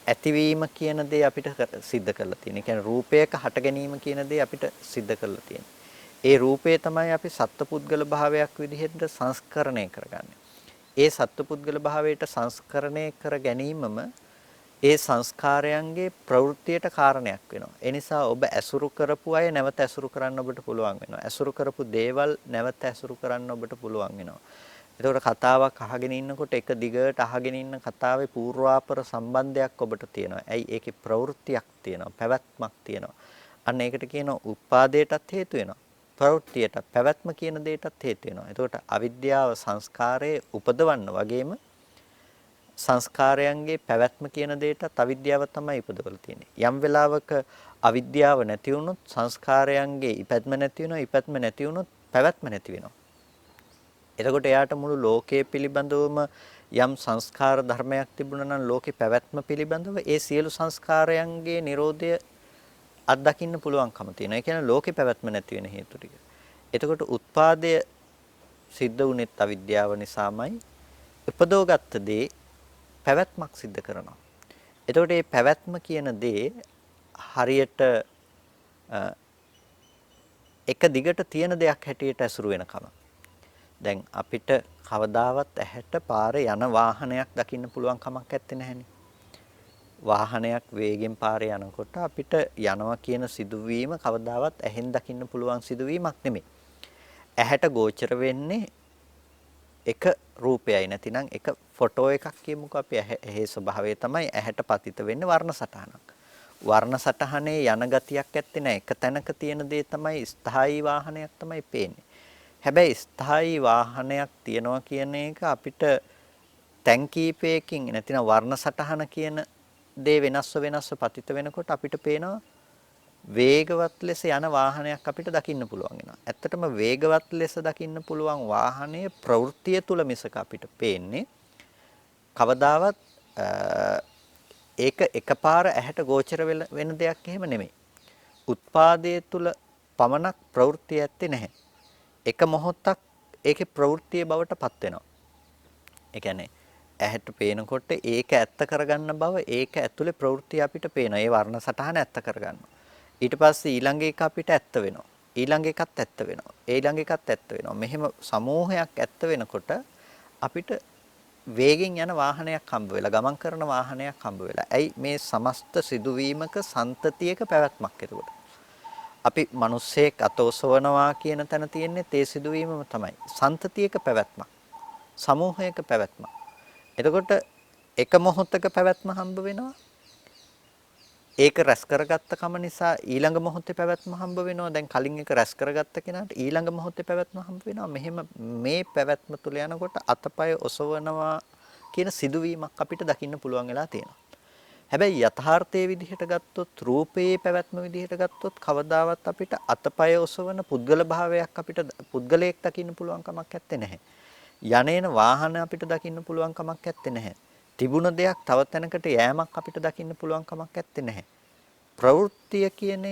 ඇතිවීම කියන දේ අපිට සිද්ධ කරලා තියෙන්නේ. ඒ කියන්නේ රූපයක හට ගැනීම කියන දේ අපිට සිද්ධ කරලා තියෙන්නේ. ඒ රූපය තමයි අපි සත්පුද්ගල භාවයක් විදිහට සංස්කරණය කරගන්නේ. ඒ සත්පුද්ගල භාවයට සංස්කරණය කර ගැනීමම ඒ සංස්කාරයන්ගේ ප්‍රවෘත්තියට කාරණයක් වෙනවා. ඒ නිසා ඔබ ඇසුරු කරපු අය නැවත ඇසුරු කරන්න ඔබට පුළුවන් වෙනවා. ඇසුරු කරපු දේවල් නැවත ඇසුරු කරන්න ඔබට පුළුවන් වෙනවා. එතකොට කතාවක් අහගෙන ඉන්නකොට එක දිගට අහගෙන ඉන්න කතාවේ පූර්වාපර සම්බන්ධයක් ඔබට තියෙනවා. ඇයි ඒකේ ප්‍රවෘත්තියක් තියෙනවා, පැවැත්මක් තියෙනවා. අන්න ඒකට කියනවා උපාදේටත් හේතු වෙනවා. ප්‍රවෘත්තියට පැවැත්ම කියන දෙයටත් හේතු වෙනවා. එතකොට අවිද්‍යාව සංස්කාරයේ උපදවන්න වගේම සංස්කාරයන්ගේ පැවැත්ම කියන දෙයටත් අවිද්‍යාව තමයි ඉපදවලා තියෙන්නේ. යම් වෙලාවක අවිද්‍යාව නැති වුණොත් සංස්කාරයන්ගේ ඉපැත්ම නැති වෙනවා, ඉපැත්ම නැති වුණොත් පැවැත්ම නැති වෙනවා. එතකොට එයාට මුළු ලෝකයේ පිළිබඳවම යම් සංස්කාර ධර්මයක් තිබුණා නම් ලෝකේ පැවැත්ම පිළිබඳව ඒ සියලු සංස්කාරයන්ගේ Nirodha අත්දකින්න පුළුවන්කම තියෙනවා. ඒ කියන්නේ ලෝකේ පැවැත්ම නැති වෙන හේතු ටික. එතකොට උත්පාදය සිද්ධ වුණෙත් අවිද්‍යාව නිසාමයි. උපදෝගත්ත දේ පැවැත්මක් සිද්ධ කරනවා. එතකොට මේ පැවැත්ම කියන දේ හරියට එක දිගට තියෙන දෙයක් හැටියට ඇසුරු වෙනකම. දැන් අපිට කවදාවත් ඇහැට පාරේ යන වාහනයක් දකින්න පුළුවන් කමක් නැත්තේ නැහෙනි. වාහනයක් වේගෙන් පාරේ යනකොට අපිට යනවා කියන සිදුවීම කවදාවත් ඇහෙන් දකින්න පුළුවන් සිදුවීමක් නෙමෙයි. ඇහැට ගෝචර වෙන්නේ එක රූපයයි නැතිනම් එක ෆොටෝ එකක් කියමුකෝ අපි ඇහි ස්වභාවය තමයි ඇහැට පතිත වෙන්නේ වර්ණ සටහනක්. වර්ණ සටහනේ යන ගතියක් ඇත්තේ නැහැ. එක තැනක තියෙන දේ තමයි ස්ථායී වාහනයක් තමයි පේන්නේ. හැබැයි ස්ථායී වාහනයක් තියනවා කියන එක අපිට තැන් කීපයකින් නැතිනම් වර්ණ සටහන කියන දේ වෙනස්ව පතිත වෙනකොට අපිට පේනවා වේගවත් ලෙස යන වාහනයක් අපිට දකින්න පුළුවන් වෙනවා. ඇත්තටම වේගවත් ලෙස දකින්න පුළුවන් වාහනයේ ප්‍රවෘත්තිය තුල මිසක අපිට පේන්නේ කවදාවත් ඒක එකපාර ඇහැට ගෝචර වෙන දෙයක් එහෙම නෙමෙයි. උත්පාදයේ තුල පමණක් ප්‍රවෘත්තිය ඇත්තේ නැහැ. එක මොහොතක් ඒකේ ප්‍රවෘත්තිය බවට පත් වෙනවා. ඒ කියන්නේ ඇහැට පේනකොට ඒක ඇත්ත කරගන්න බව ඒක ඇතුලේ ප්‍රවෘත්ති අපිට පේනවා. ඒ වර්ණ සටහන ඇත්ත කරගන්නවා. ඊට පස්සේ ඊළඟ එක අපිට ඇත්ත වෙනවා. ඊළඟ එකත් ඇත්ත වෙනවා. ඊළඟ එකත් ඇත්ත වෙනවා. මෙහෙම සමූහයක් ඇත්ත වෙනකොට අපිට වේගෙන් යන වාහනයක් හම්බ වෙලා ගමන් කරන වාහනයක් හම්බ වෙලා. ඇයි මේ සමස්ත සිදුවීමක සන්තතියක පැවැත්මක් එතකොට. අපි මිනිස්සෙක් අතෝසවනවා කියන තැන තියෙන්නේ තේ සිදුවීමම තමයි. සන්තතියක පැවැත්මක්. සමූහයක පැවැත්මක්. එතකොට එක මොහොතක පැවැත්ම හම්බ වෙනවා. ඒක රැස් කරගත්ත කම නිසා ඊළඟ මොහොතේ පැවැත්ම හම්බ වෙනවා. දැන් කලින් එක රැස් කරගත්ත කෙනාට ඊළඟ මොහොතේ පැවැත්ම හම්බ වෙනවා. මෙහෙම මේ පැවැත්ම තුල යනකොට අතපය ඔසවනවා කියන සිදුවීමක් අපිට දකින්න පුළුවන් වෙලා තියෙනවා. හැබැයි යථාර්ථයේ විදිහට ගත්තොත් රූපයේ පැවැත්ම විදිහට ගත්තොත් කවදාවත් අපිට අතපය ඔසවන පුද්ගල භාවයක් අපිට පුද්ගලයෙක් දකින්න පුළුවන් කමක් නැත්තේ නැහැ. යන්නේන වාහන අපිට දකින්න පුළුවන් කමක් නැත්තේ නැහැ. තිබුණ දෙයක් තව තැනකට යෑමක් අපිට දකින්න පුළුවන් කමක් නැත්තේ නැහැ. ප්‍රවෘත්තිය කියන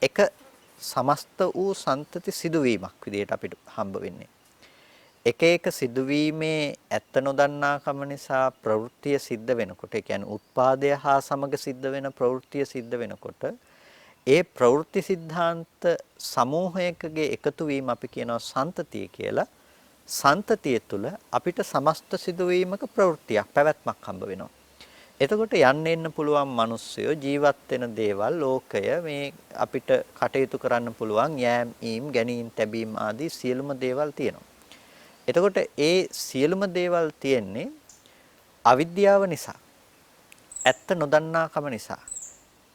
එක සමස්ත වූ සන්තති සිදුවීමක් විදිහට අපිට හම්බ වෙන්නේ. එක එක සිදුවීමේ ඇත්ත නොදන්නා කම නිසා ප්‍රවෘත්තිය සිද්ධ වෙනකොට, ඒ කියන්නේ උත්පාදය හා සමග සිද්ධ වෙන ප්‍රවෘත්තිය සිද්ධ වෙනකොට, ඒ ප්‍රවෘත්ති સિદ્ધාන්ත සමූහයකගේ එකතු වීම අපි කියනවා සන්තතිය කියලා. සන්තතිය තුළ අපිට සමස්ත සිදුවීමක ප්‍රවෘත්තියක් පැවැත්මක් හම්බ වෙනවා. එතකොට යන්න එන්න පුළුවන් මිනිස්සුયો ජීවත් වෙන දේවල් ලෝකය මේ අපිට කටයුතු කරන්න පුළුවන් යෑම් ඊම් ගැනීම් තැබීම් ආදී සියලුම දේවල් තියෙනවා. එතකොට ඒ සියලුම දේවල් තියෙන්නේ අවිද්‍යාව නිසා. ඇත්ත නොදන්නාකම නිසා.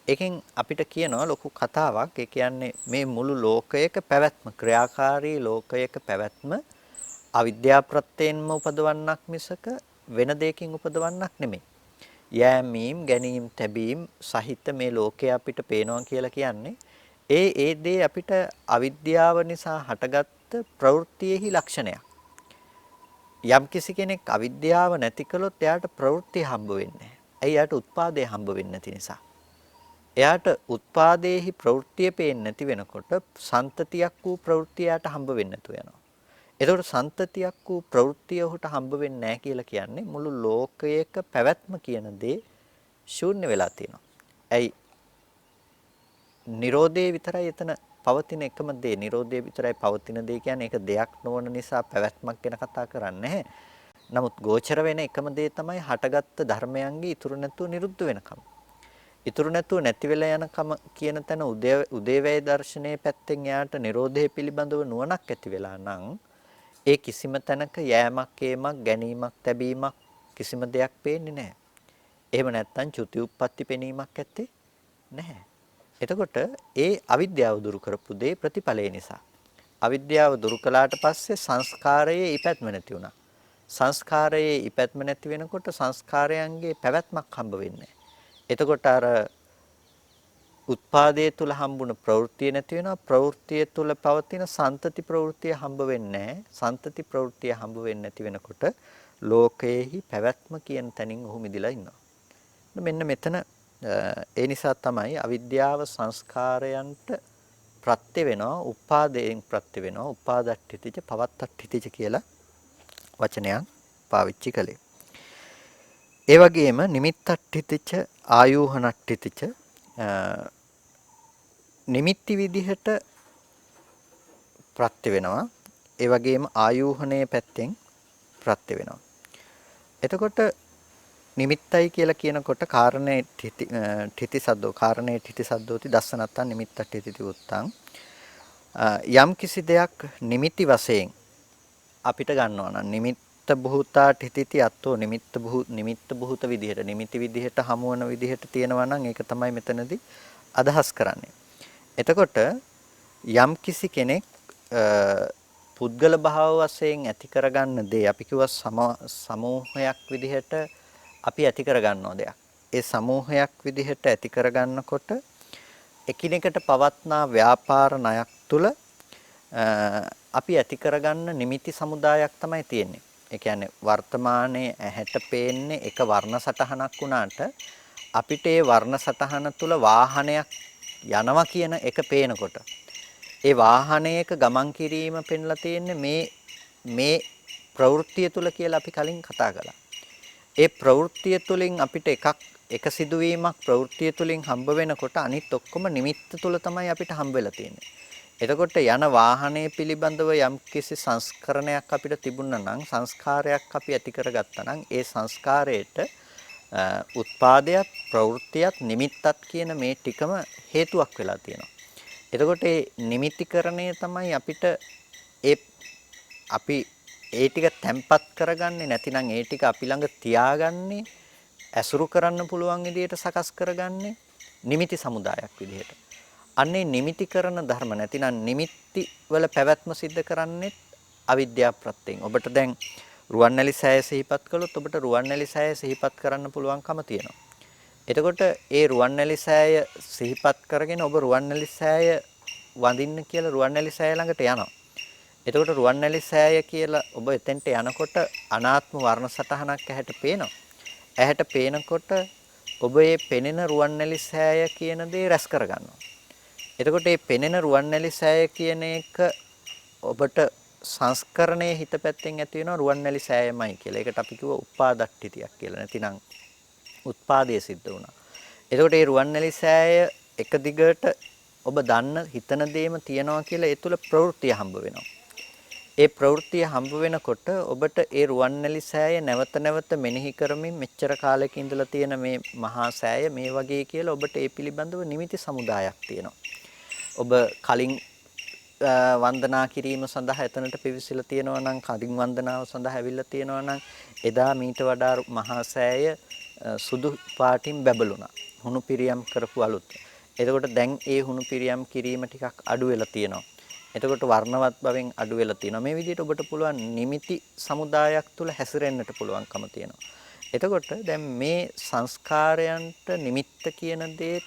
එකෙන් අපිට කියනවා ලොකු කතාවක්. ඒ කියන්නේ මේ මුළු ලෝකයක පැවැත්ම ක්‍රියාකාරී ලෝකයක පැවැත්ම අවිද්‍යා ප්‍රත්‍යයෙන්ම උපදවන්නක් මිසක වෙන දෙයකින් උපදවන්නක් නෙමෙයි. යෑමීම් ගැනීම් තැබීම් සහිත මේ ලෝකය අපිට පේනවා කියලා කියන්නේ ඒ දේ අපිට අවිද්‍යාව නිසා හටගත්ත ප්‍රවෘත්තියෙහි ලක්ෂණයක්. යම් කිසි කෙනෙක් අවිද්‍යාව නැති කළොත් එයාට ප්‍රවෘත්ති හම්බ වෙන්නේ නැහැ. ඇයි? එයාට උත්පාදේ හම්බ වෙන්නේ නැති නිසා. එයාට උත්පාදේහි ප්‍රවෘත්තිය පේන්නේ නැති වෙනකොට සන්තතියක් වූ ප්‍රවෘත්තිය එයාට හම්බ වෙන්නේ නැතු වෙනවා. එතකොට සන්තතියක් වූ ප්‍රවෘත්තිය ඔහුට හම්බ වෙන්නේ නැහැ කියලා කියන්නේ මුළු ලෝකයක පැවැත්ම කියන දේ ශූන්‍ය වෙලා තියෙනවා. ඇයි? Nirodhe විතරයි එතන පවතින එකම දේ. Nirodhe විතරයි පවතින දේ කියන්නේ ඒක දෙයක් නොවන නිසා පැවැත්මක් ගැන කතා කරන්නේ නැහැ. නමුත් ගෝචර වෙන එකම දේ තමයි හටගත්තු ධර්මයන්ගේ ඉතුරු නැතුව නිරුද්ධ වෙනකම. ඉතුරු නැතුව නැති වෙලා යනකම කියන තැන උදේවැය දර්ශනයේ පැත්තෙන් යාට Nirodhe පිළිබඳව නුවණක් ඇති වෙලා නම් ඒ කිසිම තැනක යෑමක් ඒමක් ගැනීමක් තැබීමක් කිසිම දෙයක් පේන්නේ නැහැ. එහෙම නැත්නම් චුති උප්පත්ති පෙනීමක් ඇත්තේ නැහැ. එතකොට ඒ අවිද්‍යාව දුරු කරපු දේ ප්‍රතිඵලය නිසා. අවිද්‍යාව දුරු කළාට පස්සේ සංස්කාරයේ ඉපැත්ම නැති වුණා. සංස්කාරයේ ඉපැත්ම නැති වෙනකොට සංස්කාරයන්ගේ පැවැත්මක් හම්බ වෙන්නේ නැහැ. එතකොට අර උත්පාදයේ තුල හම්බුන ප්‍රවෘත්තිය නැති වෙනවා. ප්‍රවෘත්තිය තුල පවතින සන්තති ප්‍රවෘත්තිය හම්බ වෙන්නේ නැහැ. සන්තති ප්‍රවෘත්තිය හම්බ වෙන්නේ නැති වෙනකොට ලෝකයේහි පැවැත්ම කියන තැනින් ඔහු මිදිලා ඉන්නවා. මෙන්න මෙතන ඒ නිසා තමයි අවිද්‍යාව සංස්කාරයන්ට ප්‍රත්‍ය වෙනවා, උපාදයෙන් ප්‍රත්‍ය වෙනවා, උපාදට්ඨිතිච පවත්තට්ඨිතිච කියලා වචනයක් පාවිච්චි කළේ. ඒ වගේම නිමිත්තට්ඨිතිච ආයෝහනට්ඨිතිච නිමිති විදිහට ප්‍රත්‍ය වෙනවා. ඒ වගේම ආයෝහණයේ පැත්තෙන් ප්‍රත්‍ය වෙනවා. එතකොට නිමිත්තයි කියලා කියනකොට කාරණේ ඨිති සද්දෝ කාරණේ ඨිති සද්දෝති දස්සනත්තන් නිමිත්තට්ඨිති උත්තං යම් කිසි දෙයක් නිමිති වශයෙන් අපිට ගන්නවා නම් නිමිත්ත බුතා තිතිති අත්තෝ නිමිත්ත බුත විදිහට නිමිති විදිහට හමු වන විදිහට තියෙනවා නම් ඒක තමයි මෙතනදී අදහස් කරන්නේ. එතකොට යම් කිසි කෙනෙක් පුද්ගල භාව වශයෙන් ඇති කරගන්න දේ අපි කිව්වා සමූහයක් විදිහට අපි ඇති කරගන්නෝ දෙයක්. ඒ සමූහයක් විදිහට ඇති කරගන්නකොට එකිනෙකට පවත්නා ව්‍යාපාර ණයක් තුල අපි ඇති කරගන්න නිමිති සමුදායක් තමයි තියෙන්නේ. ඒ කියන්නේ වර්තමානයේ ඇහැට පේන්නේ එක වර්ණ සටහනක් වුණාට අපිට ඒ වර්ණ සටහන තුල වාහනයක් යනවා කියන එක පේනකොට ඒ වාහනයක ගමන් කිරීම පෙන්ලා තියෙන්නේ මේ ප්‍රවෘත්තිය තුල කියලා අපි කලින් කතා කළා. ඒ ප්‍රවෘත්තිය තුලින් අපිට එක සිදුවීමක් ප්‍රවෘත්තිය තුලින් හම්බ වෙනකොට අනිත් ඔක්කොම නිමිත්ත තුල තමයි අපිට හම්බ වෙලා තියෙන්නේ. එතකොට යන වාහනය පිළිබඳව යම්කිසි සංස්කරණයක් අපිට තිබුණා නම් සංස්කාරයක් අපි ඇති කරගත්තා නම් ඒ සංස්කාරයට උත්පාදයක් ප්‍රවෘත්තියක් නිමිත්තක් කියන මේ ටිකම හේතුවක් වෙලා තියෙනවා. එතකොට මේ නිමිතිකරණය තමයි අපිට අපි ඒ ටික තැම්පත් කරගන්නේ නැතිනම් ඒ ටික අපි ළඟ තියාගන්නේ ඇසුරු කරන්න පුළුවන් විදිහට සකස් කරගන්නේ නිමිති සමුදායක් විදිහට. අන්නේ නිමිති කරන ධර්ම නැතිනම් නිමිති වල පැවැත්ම සිද්ධ කරන්නේ අවිද්‍යාව ප්‍රත්‍යයෙන්. ඔබට දැන් රුවන්වැලි සෑය සිහිපත් කළොත් ඔබට රුවන්වැලි සෑය සිහිපත් කරන්න පුළුවන්කම තියෙනවා. එතකොට ඒ රුවන්වැලි සෑය සිහිපත් කරගෙන ඔබ රුවන්වැලි සෑය වඳින්න කියලා රුවන්වැලි සෑය ළඟට යනවා. එතකොට රුවන්වැලි සෑය කියලා ඔබ එතෙන්ට යනකොට අනාත්ම වර්ණ සටහනක් ඇහැට පේනවා. ඇහැට පේනකොට ඔබ මේ පෙනෙන රුවන්වැලි සෑය කියන දේ රැස් කරගන්නවා. එතකොට මේ පෙනෙන රුවන්වැලි සෑය කියන එක ඔබට සංස්කරණයේ හිත පැත්තෙන් ඇති වෙනවා රුවන්වැලි සෑයමයි කියලා. ඒකට අපි කිව්ව උපාදට්ඨිතියක් කියලා. නැතිනම් උත්පාදයේ සිද්ධ වුණා. එතකොට මේ රුවන්වැලි සෑය එක දිගට ඔබ දන්න හිතන දේම තියනවා කියලා ඒ තුල ප්‍රවෘත්තිය හම්බ වෙනවා. ඒ ප්‍රවෘත්තිය හම්බ වෙනකොට ඔබට ඒ රුවන්වැලි සෑය නැවත නැවත මෙනෙහි කරමින් මෙච්චර කාලයක ඉඳලා තියෙන මේ මහා සෑය මේ වගේ කියලා ඔබට ඒ පිළිබඳව නිමිති සමුදායක් තියෙනවා. ඔබ කලින් වන්දනා කිරීම සඳහා එතනට පිවිසිලා තියෙනවා නම් කලින් වන්දනාව සඳහා ඇවිල්ලා තියෙනවා නම් එදා මීට වඩා මහා සෑය සුදු පාටින් බැබළුණා. හුණු පිරියම් කරපු අලුත්. එතකොට දැන් ඒ හුණු පිරියම් කිරීම ටිකක් අඩු වෙලා තියෙනවා. එතකොට වර්ණවත් බවෙන් අඩු වෙලා තියෙනවා. මේ විදිහට ඔබට පුළුවන් නිමිති සමුදායක් තුල හැසිරෙන්නට පුළුවන්කම තියෙනවා. එතකොට දැන් මේ සංස්කාරයන්ට නිමිත්ත කියන දේත්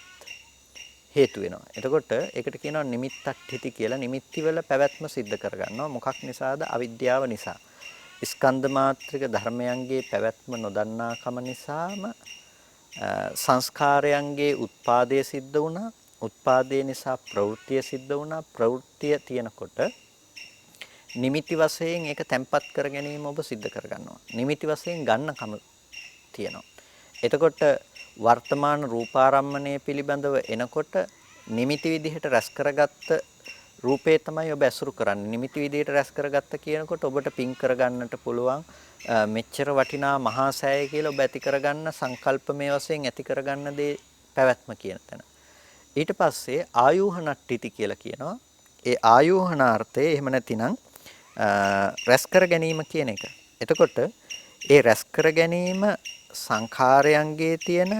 හේතු වෙනවා. එතකොට ඒකට කියනවා නිමිත්තට්ඨිති කියලා. නිමිති වල පැවැත්ම සිද්ධ කරගන්නවා. මොකක් නිසාද? අවිද්‍යාව නිසා. ස්කන්ධ මාත්‍රික ධර්මයන්ගේ පැවැත්ම නොදන්නාකම නිසාම සංස්කාරයන්ගේ උත්පාදය සිද්ධ වුණා. උත්පාදේ නිසා ප්‍රවෘත්තිය සිද්ධ වුණා. ප්‍රවෘත්තිය තියෙනකොට නිමිති වශයෙන් ඒක තැම්පත් කර ගැනීම ඔබ සිද්ධ කරගන්නවා. නිමිති වශයෙන් ගන්නකම තියෙනවා. එතකොට වර්තමාන රූපාරම්මණය පිළිබඳව එනකොට නිමිති විදිහට රැස් කරගත්ත රූපේ තමයි ඔබ ඇසුරු කරන්නේ. නිමිති විදිහට රැස් කරගත්ත කියනකොට ඔබට පින් කරගන්නට පුළුවන් මෙච්චර වටිනා මහා සෑය කියලා ඔබ ඇති කරගන්න සංකල්පමය වශයෙන් ඇති කරගන්න දේ පැවැත්ම කියන තැන. ඊට පස්සේ ආයෝහනට්ඨිති කියලා කියනවා. ඒ ආයෝහනාර්ථය එහෙම නැතිනම් රැස් කර ගැනීම කියන එක. එතකොට ඒ රැස් කර ගැනීම සංඛාරයන්ගේ තියෙන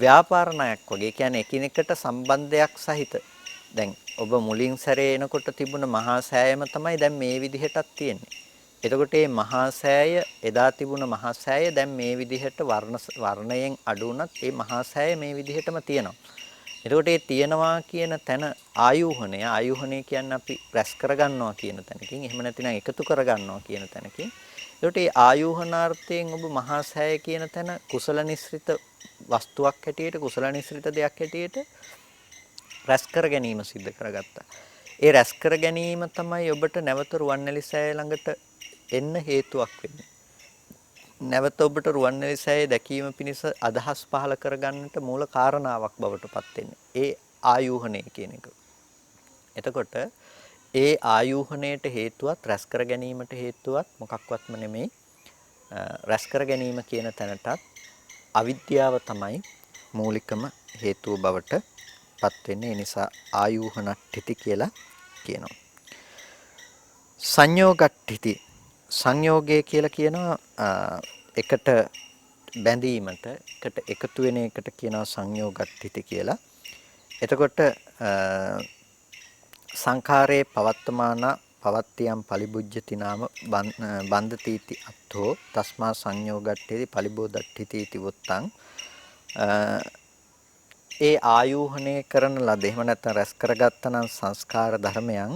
ව්‍යාපාර ණයක් වගේ. කියන්නේ එකිනෙකට සම්බන්ධයක් සහිත. දැන් ඔබ මුලින් සැරේ එනකොට තිබුණ මහා සෑයම තමයි දැන් මේ විදිහටත් තියෙන්නේ. එතකොට මේ මහා සෑය එදා තිබුණ මහා සෑය දැන් මේ විදිහට වර්ණයෙන් අඩු වුණත් මේ මහා සෑය මේ විදිහටම තියෙනවා. එතකොට මේ තියනවා කියන තැන ආයෝහණය කියන්නේ අපි රැස් කරගන්නවා කියන තැනකින් එහෙම නැතිනම් එකතු කරගන්නවා කියන තැනකින්. එතකොට මේ ආයෝහනාර්ථයෙන් ඔබ මහා සෑය කියන තැන කුසල නිස්ෘත වස්තුවක් හැටියට කුසල නිස්ෘත දෙයක් හැටියට රැස් කර ගැනීම සිද්ධ කරගත්තා. ඒ රැස් කර ගැනීම තමයි ඔබට නැවත රුවන්වැලි සෑය ළඟට එන්න හේතුවක් වෙන්නේ. නැවත ඔබට රුවන්වැලි සෑය දැකීම පිණිස අදහස් පහල කරගන්නට මූල කාරණාවක් බවට පත් වෙන්නේ. ඒ ආයෝහණය කියන එක. එතකොට ඒ ආයෝහණයට හේතුවත් රැස් කර ගැනීමට හේතුවත් මොකක්වත්ම නෙමෙයි. රැස් කර ගැනීම කියන තැනටත් අවිද්‍යාව තමයි මූලිකම හේතුව බවට පත් වෙන්නේ. ඒ නිසා ආයෝහනට්ඨිති කියලා කියනවා. සංයෝගට්ඨිති සංයෝගය කියලා කියනවා එකට බැඳීමට එකට එකතු වෙන එකට කියනවා සංයෝගට්ඨිති කියලා. එතකොට සංඛාරේ පවත්තමාන පවත්තියම් පලිබුජ්ජති නාම බන්ධතිති අත්ථෝ තස්මා සංයෝගට්ඨිති පලිබෝධට්ඨිති इति වුත්තං. ඒ ආයෝහණය කරන ලද එහෙම නැත්නම් රැස් කරගත්තා නම් සංස්කාර ධර්මයන්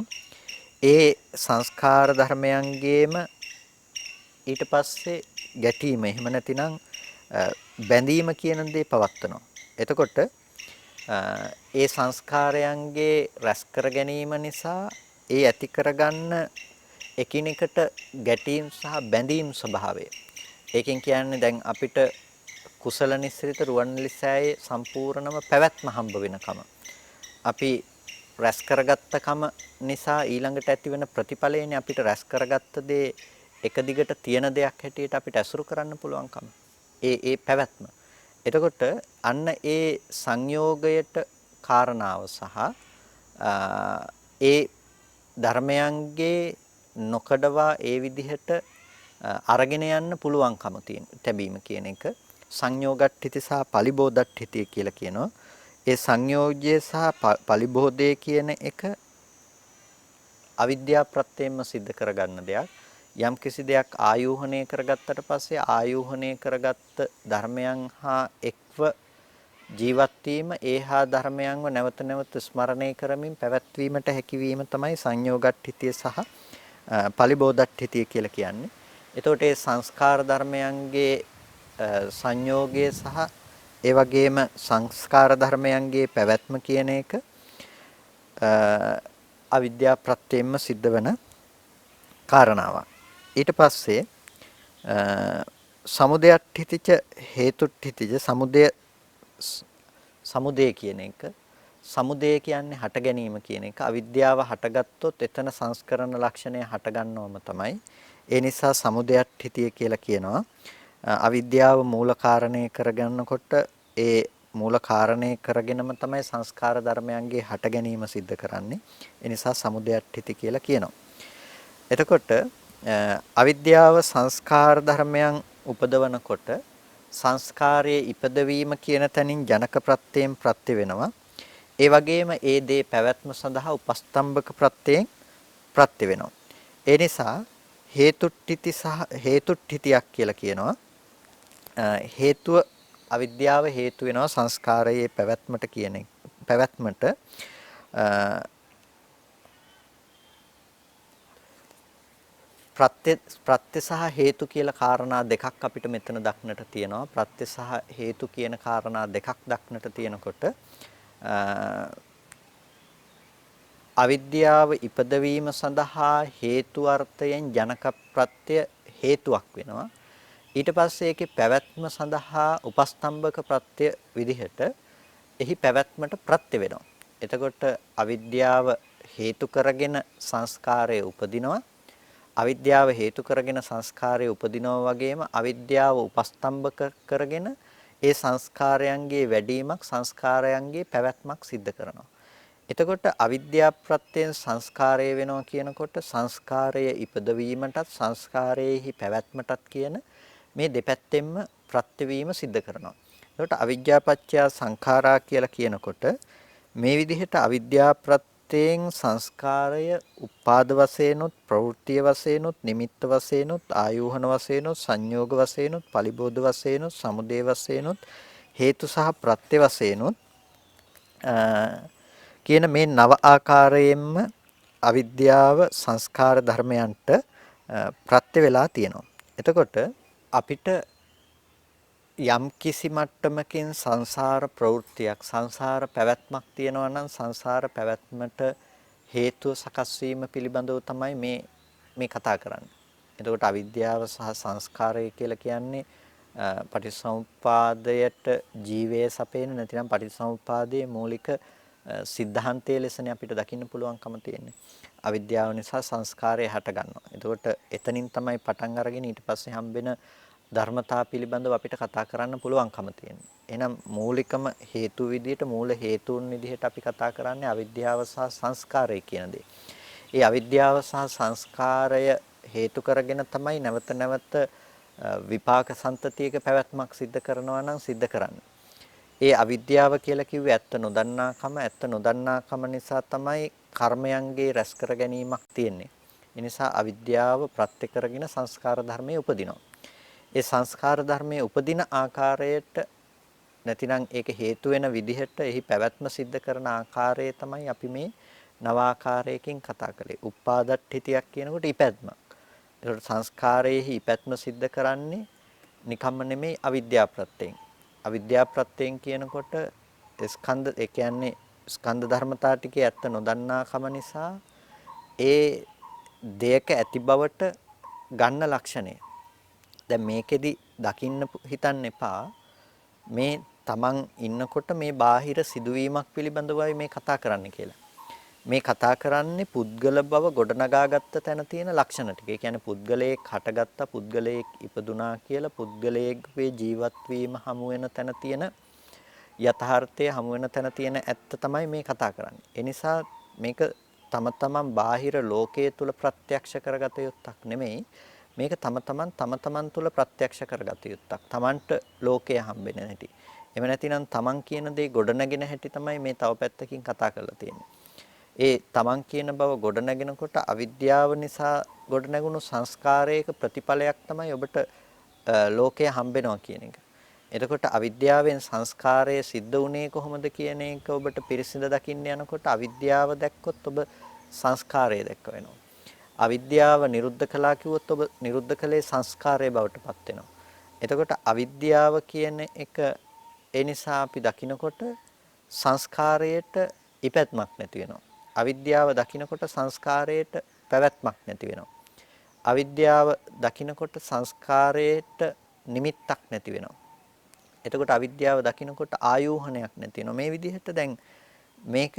ඒ සංස්කාර ධර්මයන්ගේම ඊට පස්සේ ගැටීම එහෙම නැතිනම් බැඳීම කියන දේ පවත්වනවා. එතකොට ඒ සංස්කාරයන්ගේ රැස් කර ගැනීම නිසා ඒ ඇති කරගන්න එකිනෙකට ගැටීම් සහ බැඳීම් ස්වභාවය. ඒකෙන් කියන්නේ දැන් අපිට කුසල නිස්සිත රුවන්වැලිසෑයේ සම්පූර්ණම පැවැත්ම හම්බ වෙනකම අපි රැස් කරගත්ත කම නිසා ඊළඟට ඇතිවෙන ප්‍රතිඵලයනේ අපිට රැස් කරගත්ත දේ එක දිගට තියෙන දෙයක් හැටියට අපිට ඇසුරු කරන්න පුළුවන්කම. ඒ පැවැත්ම. එතකොට අන්න ඒ සංයෝගයට කාරණාව සහ ඒ ධර්මයන්ගේ නොකඩවා ඒ විදිහට අරගෙන යන්න පුළුවන්කම තියෙන තැබීම කියන එක සංයෝගට්ඨිති සහ පලිබෝධට්ඨිති කියලා කියනවා. ඒ සංයෝගය සහ පලිබෝධය කියන එක අවිද්‍යා ප්‍රත්‍යයෙන්ම සිද්ධ කරගන්න දෙයක්. යම් කිසි දෙයක් ආයෝහණය කරගත්තට පස්සේ ආයෝහණය කරගත්ත ධර්මයන් හා එක්ව ජීවත් වීම ඒහා ධර්මයන්ව නැවත නැවත ස්මරණය කරමින් පැවැත්වීමට හැකියවීම තමයි සංයෝගට්ඨිතිය සහ පලිබෝධට්ඨිතිය කියලා කියන්නේ. එතකොට මේ සංස්කාර ධර්මයන්ගේ සංයෝගය සහ ඒ වගේම සංස්කාර ධර්මයන්ගේ පැවැත්ම කියන එක අවිද්‍යා ප්‍රත්‍යයෙන්ම සිද්ධ වෙන කාරණාවක්. ඊට පස්සේ සමුදයට්ඨිතිච හේතුට්ඨිතිච සමුදය කියන එක සමුදය කියන්නේ හට ගැනීම කියන එක අවිද්‍යාව හටගත්තොත් එතන සංස්කරණ ලක්ෂණය හට ගන්නවම තමයි. ඒ නිසා සමුදයට්ඨිතිය කියලා කියනවා. අවිද්‍යාව මූල කාරණේ කරගන්නකොට ඒ මූල කාරණේ කරගෙනම තමයි සංස්කාර ධර්මයන්ගේ හට ගැනීම සිද්ධ කරන්නේ. ඒ නිසා සමුදයට්ඨිති කියලා කියනවා. එතකොට අවිද්‍යාව සංස්කාර ධර්මයන් උපදවනකොට සංස්කාරයේ ඉපදවීම කියන තැනින් ජනක ප්‍රත්‍යයෙන් ප්‍රත්‍ය වෙනවා. ඒ වගේම ඒ දේ පැවැත්ම සඳහා උපස්තම්භක ප්‍රත්‍යයෙන් ප්‍රත්‍ය වෙනවා. ඒ නිසා හේතුට්ඨිති සහ හේතුට්ඨිතියක් කියලා කියනවා. හේතුව අවිද්‍යාව හේතු වෙනවා සංස්කාරයේ පැවැත්මට කියන පැවැත්මට ප්‍රත්‍ය සහ හේතු කියලා කාරණා දෙකක් අපිට මෙතන දක්නට තියෙනවා. ප්‍රත්‍ය සහ හේතු කියන කාරණා දෙකක් දක්නට තියෙනකොට අවිද්‍යාව ඉපදවීම සඳහා හේතු අර්ථයෙන් ජනක ප්‍රත්‍ය හේතුවක් වෙනවා. ඊට පස්සේ ඒකේ පැවැත්ම සඳහා උපස්තම්භක ප්‍රත්‍ය විදිහට එහි පැවැත්මට ප්‍රත්‍ය වෙනවා. එතකොට අවිද්‍යාව හේතු කරගෙන සංස්කාරය උපදිනවා. අවිද්‍යාව හේතු කරගෙන සංස්කාරය උපදිනවා වගේම අවිද්‍යාව උපස්තම්භක කරගෙන ඒ සංස්කාරයන්ගේ වැඩිමක් සංස්කාරයන්ගේ පැවැත්මක් සිද්ධ කරනවා. එතකොට අවිද්‍යා ප්‍රත්‍යයෙන් සංස්කාරය වෙනවා කියනකොට සංස්කාරය ඉපදවීමටත් සංස්කාරයේහි පැවැත්මටත් කියන මේ දෙපැත්තෙන්ම ප්‍රත්‍යවීම සිද්ධ කරනවා. එතකොට අවිද්‍යාපච්චය සංඛාරා කියලා කියනකොට මේ විදිහට අවිද්‍යා ප්‍රත්‍යයෙන් සංස්කාරය උපාද වශයෙන්ුත් ප්‍රවෘත්ති වශයෙන්ුත් නිමිත්ත වශයෙන්ුත් ආයෝහන වශයෙන්ුත් සංයෝග වශයෙන්ුත් පලිබෝධ වශයෙන්ුත් සමුදය වශයෙන්ුත් හේතු සහ ප්‍රත්‍ය වශයෙන්ුත් කියන මේ නව ආකාරයෙන්ම අවිද්‍යාව සංස්කාර ධර්මයන්ට ප්‍රත්‍ය වෙලා තියෙනවා. එතකොට අපිට යම් කිසි මට්ටමකින් සංසාර ප්‍රවෘත්තියක් සංසාර පැවැත්මක් තියෙනවා නම් සංසාර පැවැත්මට හේතුව සකස් වීම පිළිබඳව තමයි මේ කතා කරන්නේ. එතකොට අවිද්‍යාව සහ සංස්කාරය කියලා කියන්නේ පටිච්චසමුප්පාදයට ජීවය සපේන නැතිනම් පටිච්චසමුප්පාදයේ මූලික සිද්ධාන්තයේ ලෙසනේ අපිට දකින්න පුළුවන්කම තියෙන්නේ. අවිද්‍යාව නිසා සංස්කාරය හට ගන්නවා. එතකොට එතනින් තමයි පටන් අරගෙන ඊට පස්සේ හම්බෙන ධර්මතා පිළිබඳව අපිට කතා කරන්න පුළුවන්කම තියෙනවා. එහෙනම් මූලිකම හේතු විදිහට මූල හේතුන් විදිහට අපි කතා කරන්නේ අවිද්‍යාව සහ සංස්කාරය කියන දේ. ඒ අවිද්‍යාව සහ සංස්කාරය හේතු කරගෙන තමයි නැවත නැවත විපාක සම්තතියක පැවැත්මක් සිද්ධ කරනවා නම් සිද්ධ කරන්නේ. ඒ අවිද්‍යාව කියලා කිව්වේ ඇත්ත නොදන්නාකම. ඇත්ත නොදන්නාකම නිසා තමයි කර්මයන්ගේ රැස් කර ගැනීමක් තියෙන්නේ. ඒ නිසා අවිද්‍යාව ප්‍රත්‍ය කරගෙන සංස්කාර ධර්මයේ උපදිනවා. ඒ සංස්කාර ධර්මයේ උපදින ආකාරයට නැතිනම් ඒක හේතු වෙන විදිහට එහි පැවැත්ම සිද්ධ කරන ආකාරය තමයි අපි මේ නව ආකාරයකින් කතා කළේ. උපාදට්ඨිතියක් කියනකොට ඉපැත්මක්. ඒකට සංස්කාරයේහි ඉපැත්ම සිද්ධ කරන්නේ නිකම්ම නෙමෙයි අවිද්‍යා ප්‍රත්‍යයෙන්. අවිද්‍යා ප්‍රත්‍යයෙන් කියනකොට ස්කන්ධ ඒ කියන්නේ ස්කන්ධ ධර්මතා ටිකේ ඇත්ත නොදන්නාකම නිසා ඒ දෙයක ඇති බවට ගන්න ලක්ෂණය. දැන් මේකෙදි දකින්න හිතන්න එපා මේ තමන් ඉන්නකොට මේ බාහිර සිදුවීමක් පිළිබඳවයි මේ කතා කරන්න කියලා. මේ කතා කරන්නේ පුද්ගල බව ගොඩනගාගත්ත තැන තියෙන ලක්ෂණ ටික. ඒ කියන්නේ පුද්ගලයෙක් හටගත්ත පුද්ගලයෙක් ඉපදුනා කියලා පුද්ගලයෙක්ගේ ජීවත් වීම හමු වෙන තැන තියෙන යථාර්ථය හමු වෙන තැන තියෙන ඇත්ත තමයි මේ කතා කරන්නේ. ඒ නිසා මේක තම තමන් බාහිර ලෝකයේ තුල ප්‍රත්‍යක්ෂ කරගත යුත්තක් නෙමෙයි. මේක තම තමන් තුල ප්‍රත්‍යක්ෂ කරගත යුත්තක්. තමන්ට ලෝකය හම්බෙන්නේ නැති. එහෙම නැතිනම් තමන් කියන දේ ගොඩනගෙන හැටි තමයි මේ තව පැත්තකින් කතා කරලා තියෙන්නේ. ඒ තමන් කියන බව ගොඩනගෙනකොට අවිද්‍යාව නිසා ගොඩනැගුණු සංස්කාරයක ප්‍රතිඵලයක් තමයි ඔබට ලෝකය හම්බෙනවා කියන එක. එතකොට අවිද්‍යාවෙන් සංස්කාරය සිද්ධ වුණේ කොහොමද කියන එක ඔබට පිරිසිඳ දකින්න යනකොට අවිද්‍යාව දැක්කොත් ඔබ සංස්කාරය දැක්ක වෙනවා. අවිද්‍යාව නිරුද්ධ කළා කිව්වොත් ඔබ නිරුද්ධ කළේ සංස්කාරය බවට පත් වෙනවා. එතකොට අවිද්‍යාව කියන එක ඒ නිසා අපි දකිනකොට සංස්කාරයට ඉපැත්මක් නැති වෙනවා. අවිද්‍යාව දකිනකොට සංස්කාරයට පැවැත්මක් නැති වෙනවා. අවිද්‍යාව දකිනකොට සංස්කාරයට නිමිත්තක් නැති වෙනවා. එතකොට අවිද්‍යාව දකිනකොට ආයෝහණයක් නැති වෙනවා. මේ විදිහට දැන් මේක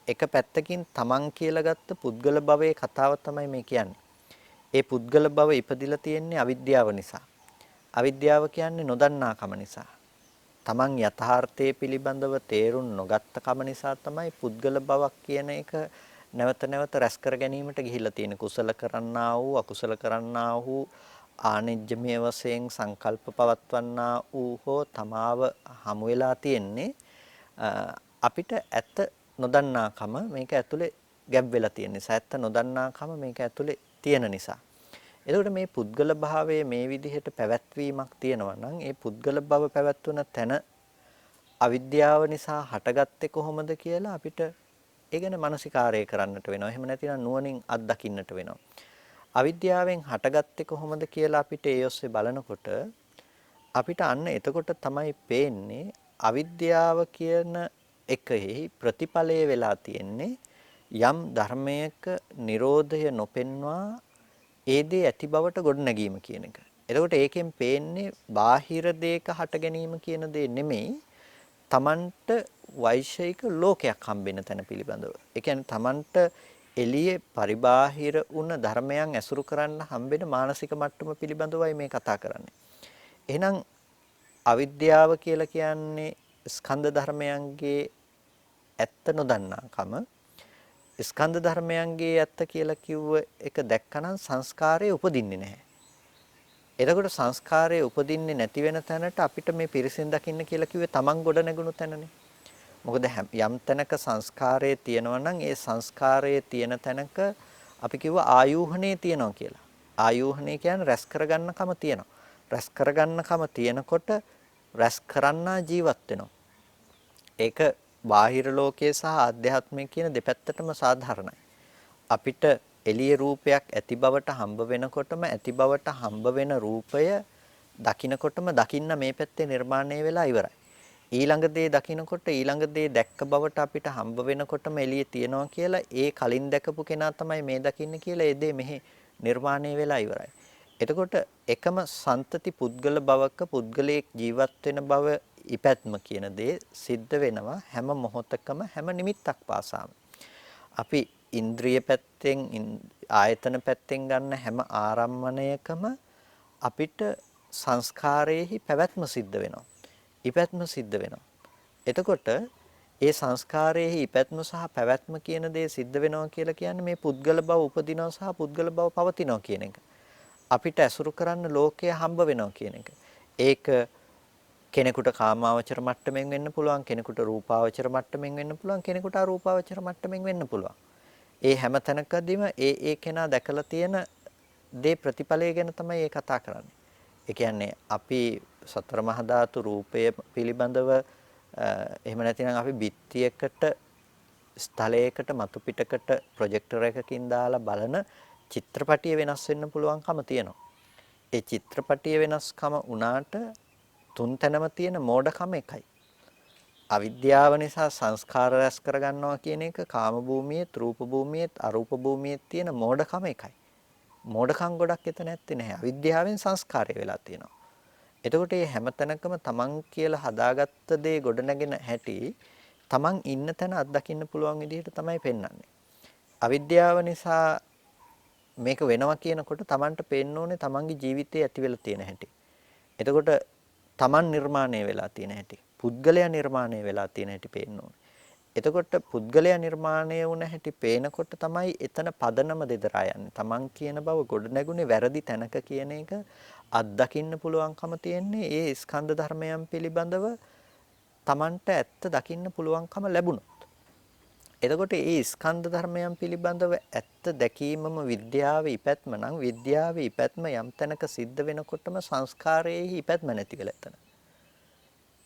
එක පැත්තකින් තමන් කියලා ගත්ත පුද්ගල භවයේ කතාව තමයි මේ කියන්නේ. ඒ පුද්ගල භව ඉපදිලා තියෙන්නේ අවිද්‍යාව නිසා. අවිද්‍යාව කියන්නේ නොදන්නාකම නිසා. තමන් යථාර්ථයේ පිළිබඳව තේරුම් නොගත්ත කම නිසා තමයි පුද්ගල භවක් කියන එක නැවත නැවත රැස් කර ගැනීමට ගිහිල්ලා තියෙන. කුසල කරන්නා වූ අකුසල කරන්නා වූ ආනිජ්ජමය වශයෙන් සංකල්ප පවත්වන්නා වූ හෝ තමාව හමු වෙලා තියෙන්නේ අපිට ඇත්ත නොදන්නාකම මේක ඇතුලේ ගැබ් වෙලා තියෙන නිසා. ඇත්ත නොදන්නාකම මේක ඇතුලේ තියෙන නිසා. එතකොට මේ පුද්ගල භාවයේ මේ විදිහට පැවැත්වීමක් තියෙනවා නම් ඒ පුද්ගල භව පැවැත්වන තැන අවිද්‍යාව නිසා හටගත්තේ කොහොමද කියලා අපිට ඒ ගැන මානසිකාරය කරන්නට වෙනවා. එහෙම නැතිනම් නුවණින් අත්දකින්නට වෙනවා. අවිද්‍යාවෙන් හටගත්තේ කොහොමද කියලා අපිට ඒ ඔස්සේ බලනකොට අපිට අන්න එතකොට තමයි පේන්නේ අවිද්‍යාව කියන එකෙහි ප්‍රතිඵලය වෙලා තියෙන්නේ යම් ධර්මයක Nirodhaය නොපෙන්වා ඒ දේ ඇති බවට ගොඩනැගීම කියන එක. එතකොට ඒකෙන් පේන්නේ බාහිර දෙයක හට ගැනීම කියන දේ නෙමෙයි තමන්ට වෛශ්වික ලෝකයක් හම්බෙන්න තැන පිළිබඳව. ඒ කියන්නේ තමන්ට එළියේ පරිබාහිර වුණ ධර්මයන් ඇසුරු කරන්න හම්බෙන මානසික මට්ටම පිළිබඳවයි මේ කතා කරන්නේ. එහෙනම් අවිද්‍යාව කියලා කියන්නේ ස්කන්ධ ධර්මයන්ගේ ඇත්ත නොදන්නාකම. ස්කන්ධ ධර්මයන්ගේ ඇත්ත කියලා කිව්ව එක දැක්කනම් සංස්කාරය උපදින්නේ නැහැ. එතකොට සංස්කාරය උපදින්නේ නැති වෙන තැනට අපිට මේ පිරිසින් දකින්න කියලා කිව්වේ තමන් ගොඩ නැගුණු තැනනේ. මොකද යම් තැනක සංස්කාරයේ තියෙනවා නම් ඒ සංස්කාරයේ තියෙන තැනක අපි කිව්වා ආයෝහණේ තියෙනවා කියලා. ආයෝහණේ කියන්නේ රැස් කරගන්නකම තියෙනවා. රැස් කරගන්නකම තියෙනකොට රැස් කරන්නා ජීවත් වෙනවා. ඒක බාහිර ලෝකයේ සහ ආධ්‍යාත්මික කියන දෙපැත්තටම සාධාරණයි. අපිට එළිය රූපයක් ඇති බවට හම්බ වෙනකොටම ඇති බවට හම්බ වෙන රූපය දකින්නකොටම දකින්න මේ පැත්තේ නිර්මාණය වෙලා ඉවරයි. ඊළඟ දේ දකින්නකොට ඊළඟ දේ දැක්ක බවට අපිට හම්බ වෙනකොටම එළියේ තියනවා කියලා ඒ කලින් දැකපු කෙනා තමයි මේ දකින්නේ කියලා ඒ දේ මෙහි නිර්මාණය වෙලා ඉවරයි. එතකොට එකම සන්තති පුද්ගල භවක පුද්ගලයෙක් ජීවත් වෙන බව ඉපැත්ම කියන දේ සිද්ධ වෙනවා හැම මොහොතකම හැම නිමිත්තක් පාසාම. අපි ඉන්ද්‍රිය පැත්තෙන් ආයතන පැත්තෙන් ගන්න හැම ආරම්මණයකම අපිට සංස්කාරයේහි පැවැත්ම සිද්ධ වෙනවා. ඉපැත්ම සිද්ධ වෙනවා. එතකොට ඒ සංස්කාරයේහි ඉපැත්ම සහ පැවැත්ම කියන දේ සිද්ධ වෙනවා කියලා කියන්නේ මේ පුද්ගල බව උපදිනවා සහ පුද්ගල බව පවතිනවා කියන එක. අපිට ඇසුරු කරන්න ලෝකය හම්බ වෙනවා කියන එක. ඒක කෙනෙකුට කාමාවචර මට්ටමින් වෙන්න පුළුවන්, කෙනෙකුට රූපාවචර මට්ටමින් වෙන්න පුළුවන්, කෙනෙකුට අරූපාවචර මට්ටමින් වෙන්න පුළුවන්. ඒ හැම තැනකදීම ඒ කෙනා දැකලා තියෙන දේ ප්‍රතිඵලය ගැන තමයි ඒ කතා කරන්නේ. ඒ කියන්නේ අපි සතර මහා ධාතු රූපය පිළිබඳව එහෙම නැතිනම් අපි බිත්තියකට ස්ථලයකට මතු පිටකට ප්‍රොජෙක්ටර් එකකින් දාලා බලන චිත්‍රපටිය වෙනස් වෙන්න පුළුවන්කම තියෙනවා. ඒ චිත්‍රපටිය වෙනස්කම වුණාට තුන් තැනම තියෙන මෝඩකම එකයි. අවිද්‍යාව නිසා සංස්කාර රැස් කරගන්නවා කියන එක කාම භූමියේ, රූප භූමියේ, අරූප භූමියේ තියෙන මෝඩකම එකයි. මෝඩකම් ගොඩක් එතන නැත්තේ නැහැ. අවිද්‍යාවෙන් සංස්කාරය වෙලා තියෙනවා. එතකොට මේ හැමතැනකම තමන් කියලා හදාගත්ත දේ ගොඩනගෙන හැටි තමන් ඉන්න තැන අත්දකින්න පුළුවන් විදිහට තමයි පෙන්වන්නේ. අවිද්‍යාව නිසා මේක වෙනවා කියනකොට තමන්ට පේන්න ඕනේ තමන්ගේ ජීවිතයේ ඇති වෙලා තියෙන හැටි. එතකොට තමන් නිර්මාණය වෙලා තියෙන හැටි, පුද්ගලයා නිර්මාණය වෙලා තියෙන හැටි පේන්න ඕනේ. එතකොට පුද්ගලයා නිර්මාණය වුණ හැටි පේනකොට තමයි එතන පදනම දෙදරා යන්නේ. තමන් කියන බව ගොඩ නැගුණේ වැරදි තැනක කියන එක අත්දකින්න පුළුවන්කම තියෙන්නේ ඒ ස්කන්ධ ධර්මයන් පිළිබඳව තමන්ට ඇත්ත දකින්න පුළුවන්කම ලැබුණොත්. එතකොට මේ ස්කන්ධ ධර්මයන් පිළිබඳව ඇත්ත දැකීමම විද්‍යාවේ ඉපැත්ම නම් විද්‍යාවේ ඉපැත්ම යම් තැනක සිද්ධ වෙනකොටම සංස්කාරයේහි ඉපැත්ම නැති වෙලා එතන.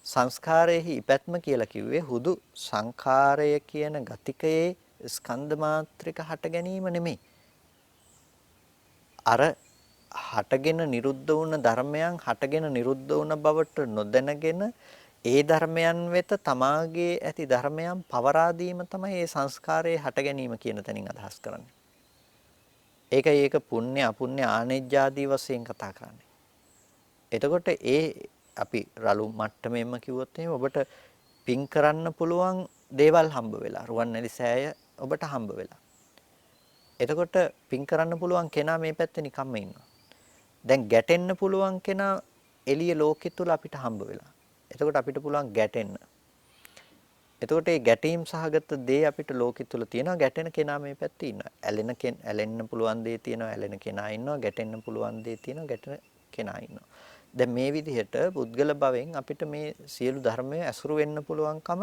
සංස්කාරයේහි ඉපැත්ම කියලා කිව්වේ හුදු සංඛාරය කියන ගතිකයේ ස්කන්ධ මාත්‍රික හට ගැනීම නෙමෙයි. අර හටගෙන නිරුද්ධ වුණ ධර්මයන් හටගෙන නිරුද්ධ වුණ බවට නොදැනගෙන ඒ ධර්මයන් වෙත තමාගේ ඇති ධර්මයන් පවරා දීම තමයි මේ සංස්කාරයේ හට ගැනීම කියන තැනින් අදහස් කරන්නේ. ඒකයි ඒක පුණ්‍ය අපුණ්‍ය ආනෙජ්‍ය ආදී වශයෙන් කතා කරන්නේ. එතකොට ඒ අපි රළු මට්ටමෙන්ම කිව්වොත් එහෙනම් ඔබට පින් කරන්න පුළුවන් දේවල් හම්බ වෙලා රුවන්වැලි සෑය ඔබට හම්බ වෙලා. එතකොට පින් කරන්න පුළුවන් කෙනා මේ පැත්තේ නිකම්ම ඉන්නවා. දැන් ගැටෙන්න පුළුවන් කෙනා එළිය ලෝකෙ තුල අපිට හම්බ වෙලා. එතකොට අපිට පුළුවන් ගැටෙන්න. එතකොට මේ ගැටීම් සහගත දේ අපිට ලෝකෙ තුල තියෙනවා. ගැටෙන කෙනා මේ පැත්තේ ඉන්නවා. ඇලෙන්න පුළුවන් දේ තියෙනවා. ඇලෙන කෙනා ඉන්නවා. ගැටෙන්න පුළුවන් දේ තියෙනවා. ගැටෙන කෙනා ඉන්නවා. දැන් මේ විදිහට පුද්ගල භවෙන් අපිට මේ සියලු ධර්මයේ ඇසුරු වෙන්න පුළුවන්කම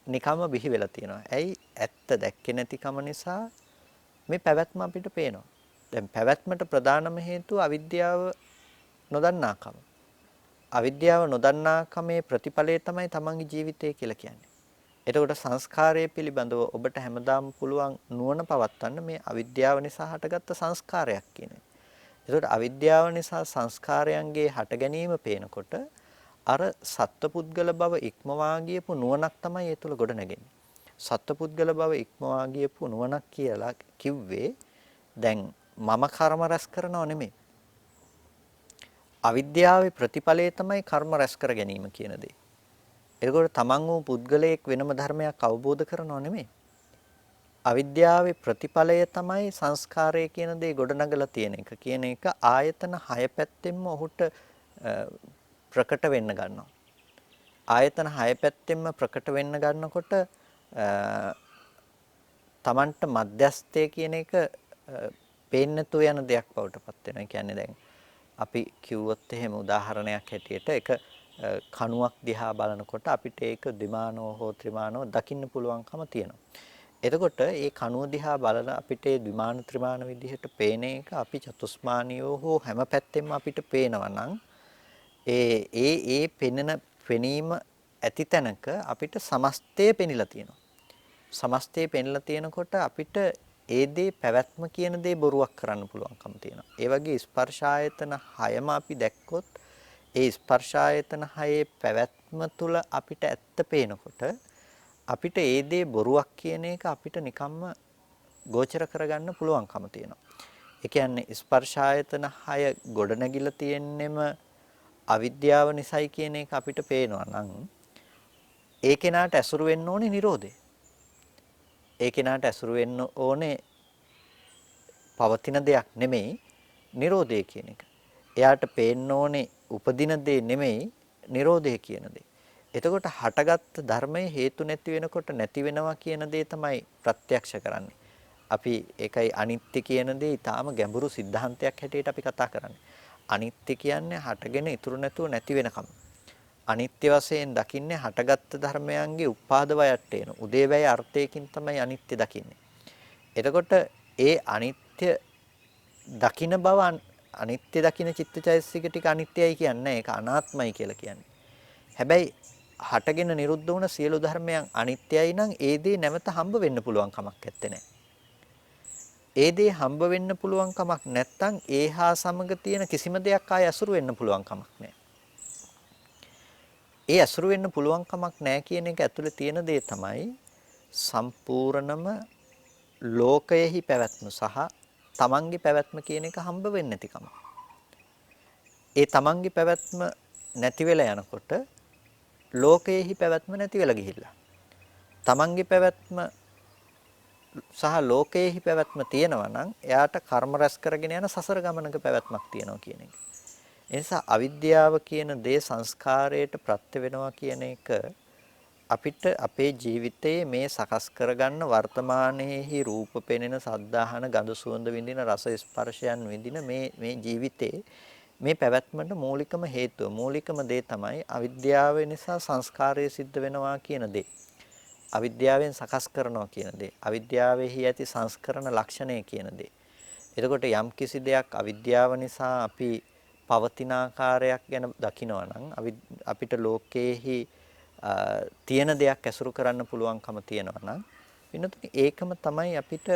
නිකම්ම බිහි වෙලා තියෙනවා. ඇයි? ඇත්ත දැක්කේ නැතිකම නිසා මේ පැවැත්ම අපිට පේනවා. දැන් පැවැත්මට ප්‍රධානම හේතුව අවිද්‍යාව නොදන්නාකම. අවිද්‍යාව නොදන්නාකමේ ප්‍රතිඵලය තමයි තමන්ගේ ජීවිතය කියලා කියන්නේ. එතකොට සංස්කාරය පිළිබඳව ඔබට හැමදාම පුළුවන් නුවණ පවත්වන්න මේ අවිද්‍යාව නිසා හටගත්ත සංස්කාරයක් කියන එක. එතකොට අවිද්‍යාව නිසා සංස්කාරයන්ගේ හට ගැනීම පේනකොට අර සත්පුද්ගල බව ඉක්මවා ගියපු නුවණක් තමයි ඒ තුල ගොඩ නැගෙන්නේ. සත්පුද්ගල බව ඉක්මවා ගියපු නුවණක් කියලා කිව්වේ දැන් මම කර්ම රැස් කරනව නෙමෙයි. අවිද්‍යාවේ ප්‍රතිඵලය තමයි කර්ම රැස් කර ගැනීම කියන දේ. ඒකෝට තමන් වූ පුද්ගලයෙක් වෙනම ධර්මයක් අවබෝධ කරනව නෙමෙයි. අවිද්‍යාවේ ප්‍රතිඵලය තමයි සංස්කාරය කියන දේ ගොඩනගලා තියෙන එක. කියන එක ආයතන 6 පැත්තෙන්ම ඔහුට ප්‍රකට වෙන්න ගන්නවා. ආයතන 6 පැත්තෙන්ම ප්‍රකට වෙන්න ගන්නකොට තමන්ට මධ්‍යස්ථය කියන එක පේන්නේ නැතුව යන දෙයක් බවට පත් වෙනවා. ඒ කියන්නේ දැන් අපි කිව්වොත් එහෙම උදාහරණයක් හැටියට එක කණුවක් දිහා බලනකොට අපිට ඒක ද්විමානව හෝ ත්‍රිමානව දකින්න පුළුවන්කම තියෙනවා. එතකොට මේ කණුව දිහා බලන අපිට ද්විමාන ත්‍රිමාන විදිහට පේන එක අපි චතුස්මානියෝ හෝ හැම පැත්තෙම අපිට පේනවා නම් ඒ පෙනෙන පෙනීම ඇති තැනක අපිට සමස්තය පෙනිලා තියෙනවා. සමස්තය පෙනිලා තියෙනකොට අපිට ඒ දේ පැවැත්ම කියන දේ බොරුවක් කරන්න පුළුවන්කම තියෙනවා. ඒ වගේ ස්පර්ශ ආයතන 6ම අපි දැක්කොත් ඒ ස්පර්ශ ආයතන 6ේ පැවැත්ම තුල අපිට ඇත්ත පේනකොට අපිට ඒ දේ බොරුවක් කියන එක අපිට නිකම්ම ගෝචර කරගන්න පුළුවන්කම තියෙනවා. ඒ කියන්නේ ස්පර්ශ ආයතන 6 ගොඩ නැගිලා තියෙන්නෙම අවිද්‍යාව නිසයි කියන එක අපිට පේනවා නම් ඒ කෙනාට ඇසුරු වෙන්න ඕනේ Nirodhe. ඒ කෙනාට ඇසුරු වෙන්න ඕනේ පවතින දෙයක් නෙමෙයි Nirodhe කියන එක. එයාට පේන්න ඕනේ උපදින දේ නෙමෙයි Nirodhe කියන දේ. එතකොට හටගත් ධර්මයේ හේතු නැති වෙනකොට නැති වෙනවා කියන දේ තමයි ප්‍රත්‍යක්ෂ කරන්නේ. අපි ඒකයි අනිත්‍ය කියන දේ ඊටාම ගැඹුරු સિદ્ધාන්තයක් හැටියට අපි කතා කරන්නේ. අනිත්‍ය කියන්නේ හටගෙන ඉතුරු නැතුව නැති වෙනකම. අනිත්‍ය වශයෙන් දකින්නේ හටගත් ධර්මයන්ගේ උපාද වයට එන. උදේවැය අර්ථයකින් තමයි අනිත්‍ය දකින්නේ. එතකොට ඒ අනිත්‍ය දකින බව අනිත්‍ය දකින චිත්තචෛතසික ටික අනිත්‍යයි කියන්නේ ඒක අනාත්මයි කියලා කියන්නේ. හැබැයි හටගෙන නිරුද්ධ වුණ සියලු ධර්මයන් අනිත්‍යයි නම් ඒ දේ නැවත හම්බ වෙන්න පුළුවන් කමක් නැත්තේ. ඒ දේ හම්බ වෙන්න පුළුවන් කමක් නැත්නම් ඒහා සමග තියෙන කිසිම දෙයක් ආය අසුරු වෙන්න පුළුවන් කමක් නැහැ. ඒ අසුරු වෙන්න පුළුවන් කමක් නැහැ කියන එක ඇතුලේ තියෙන දේ තමයි සම්පූර්ණම ලෝකයෙහි පැවැත්ම සහ තමන්ගේ පැවැත්ම කියන එක හම්බ වෙන්නේ නැතිකම. ඒ තමන්ගේ පැවැත්ම නැති වෙලා යනකොට ලෝකයෙහි පැවැත්ම නැති වෙලා ගිහිල්ලා. තමන්ගේ පැවැත්ම සහ ලෝකයේහි පැවැත්ම තියෙනවා නම් එයාට කර්ම රැස් කරගෙන යන සසර ගමනක පැවැත්මක් තියෙනවා කියන එක. ඒ නිසා අවිද්‍යාව කියන දේ සංස්කාරයට ප්‍රත්‍ය වෙනවා කියන එක අපිට අපේ ජීවිතයේ මේ සකස් කරගන්න වර්තමානයේහි රූප පෙනෙන සද්ධාහන ගඳ සුවඳ විඳින රස ස්පර්ශයන් විඳින මේ ජීවිතේ මේ පැවැත්මට මූලිකම හේතුව මූලිකම දේ තමයි අවිද්‍යාව නිසා සංස්කාරය සිද්ධ වෙනවා කියන දේ. අවිද්‍යාවෙන් සකස් කරනවා කියන දේ. අවිද්‍යාවෙහි ඇති සංස්කරණ ලක්ෂණය කියන දේ. එතකොට යම් කිසි දෙයක් අවිද්‍යාව නිසා අපි පවතින ආකාරයක් ගැන දකිනවා නම් අපිට ලෝකයේහි තියෙන දෙයක් ඇසුරු කරන්න පුළුවන්කම තියෙනවා නම් වෙනතුනේ ඒකම තමයි අපිට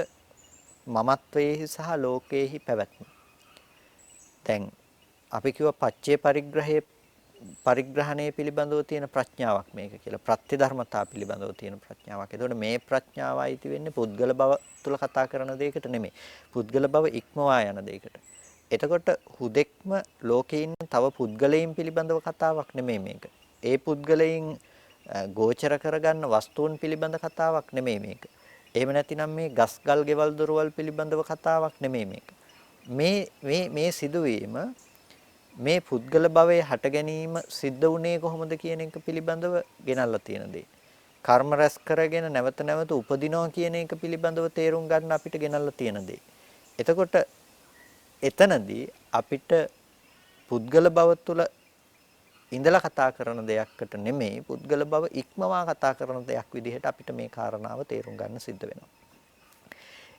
මමත්වයේහි සහ ලෝකයේහි පැවැත්ම. දැන් අපි කිව්වා පච්චේ පරිග්‍රහණය පිළිබඳව තියෙන ප්‍රඥාවක් මේක කියලා. ප්‍රත්‍ය ධර්මතා පිළිබඳව තියෙන ප්‍රඥාවක්. ඒතකොට මේ ප්‍රඥාව අයිති වෙන්නේ පුද්ගල භව තුල කතා කරන දෙයකට නෙමෙයි. පුද්ගල භව ඉක්මවා යන දෙයකට. එතකොට හුදෙක්ම ලෝකේ ඉන්න තව පුද්ගලයන් පිළිබඳව කතාවක් නෙමෙයි මේක. ඒ පුද්ගලයන් ගෝචර කරගන්න වස්තුන් පිළිබඳ කතාවක් නෙමෙයි මේක. එහෙම නැතිනම් මේ ගස්ගල් ගෙවල් දොරවල් පිළිබඳව කතාවක් නෙමෙයි මේක. මේ සිදුවීම මේ පුද්ගල භවයේ හට ගැනීම සිද්ධ වුණේ කොහොමද කියන එක පිළිබඳව ගෙනල්ලා තියෙන දේ. කර්ම රැස් කරගෙන නැවත නැවත උපදිනවා කියන එක පිළිබඳව තේරුම් ගන්න අපිට ගෙනල්ලා තියෙන දේ. එතකොට එතනදී අපිට පුද්ගල භව තුළ ඉඳලා කතා කරන දෙයක්කට නෙමෙයි පුද්ගල භව ඉක්මවා කතා කරන දෙයක් විදිහට අපිට මේ කාරණාව තේරුම් ගන්න සිද්ධ වෙනවා.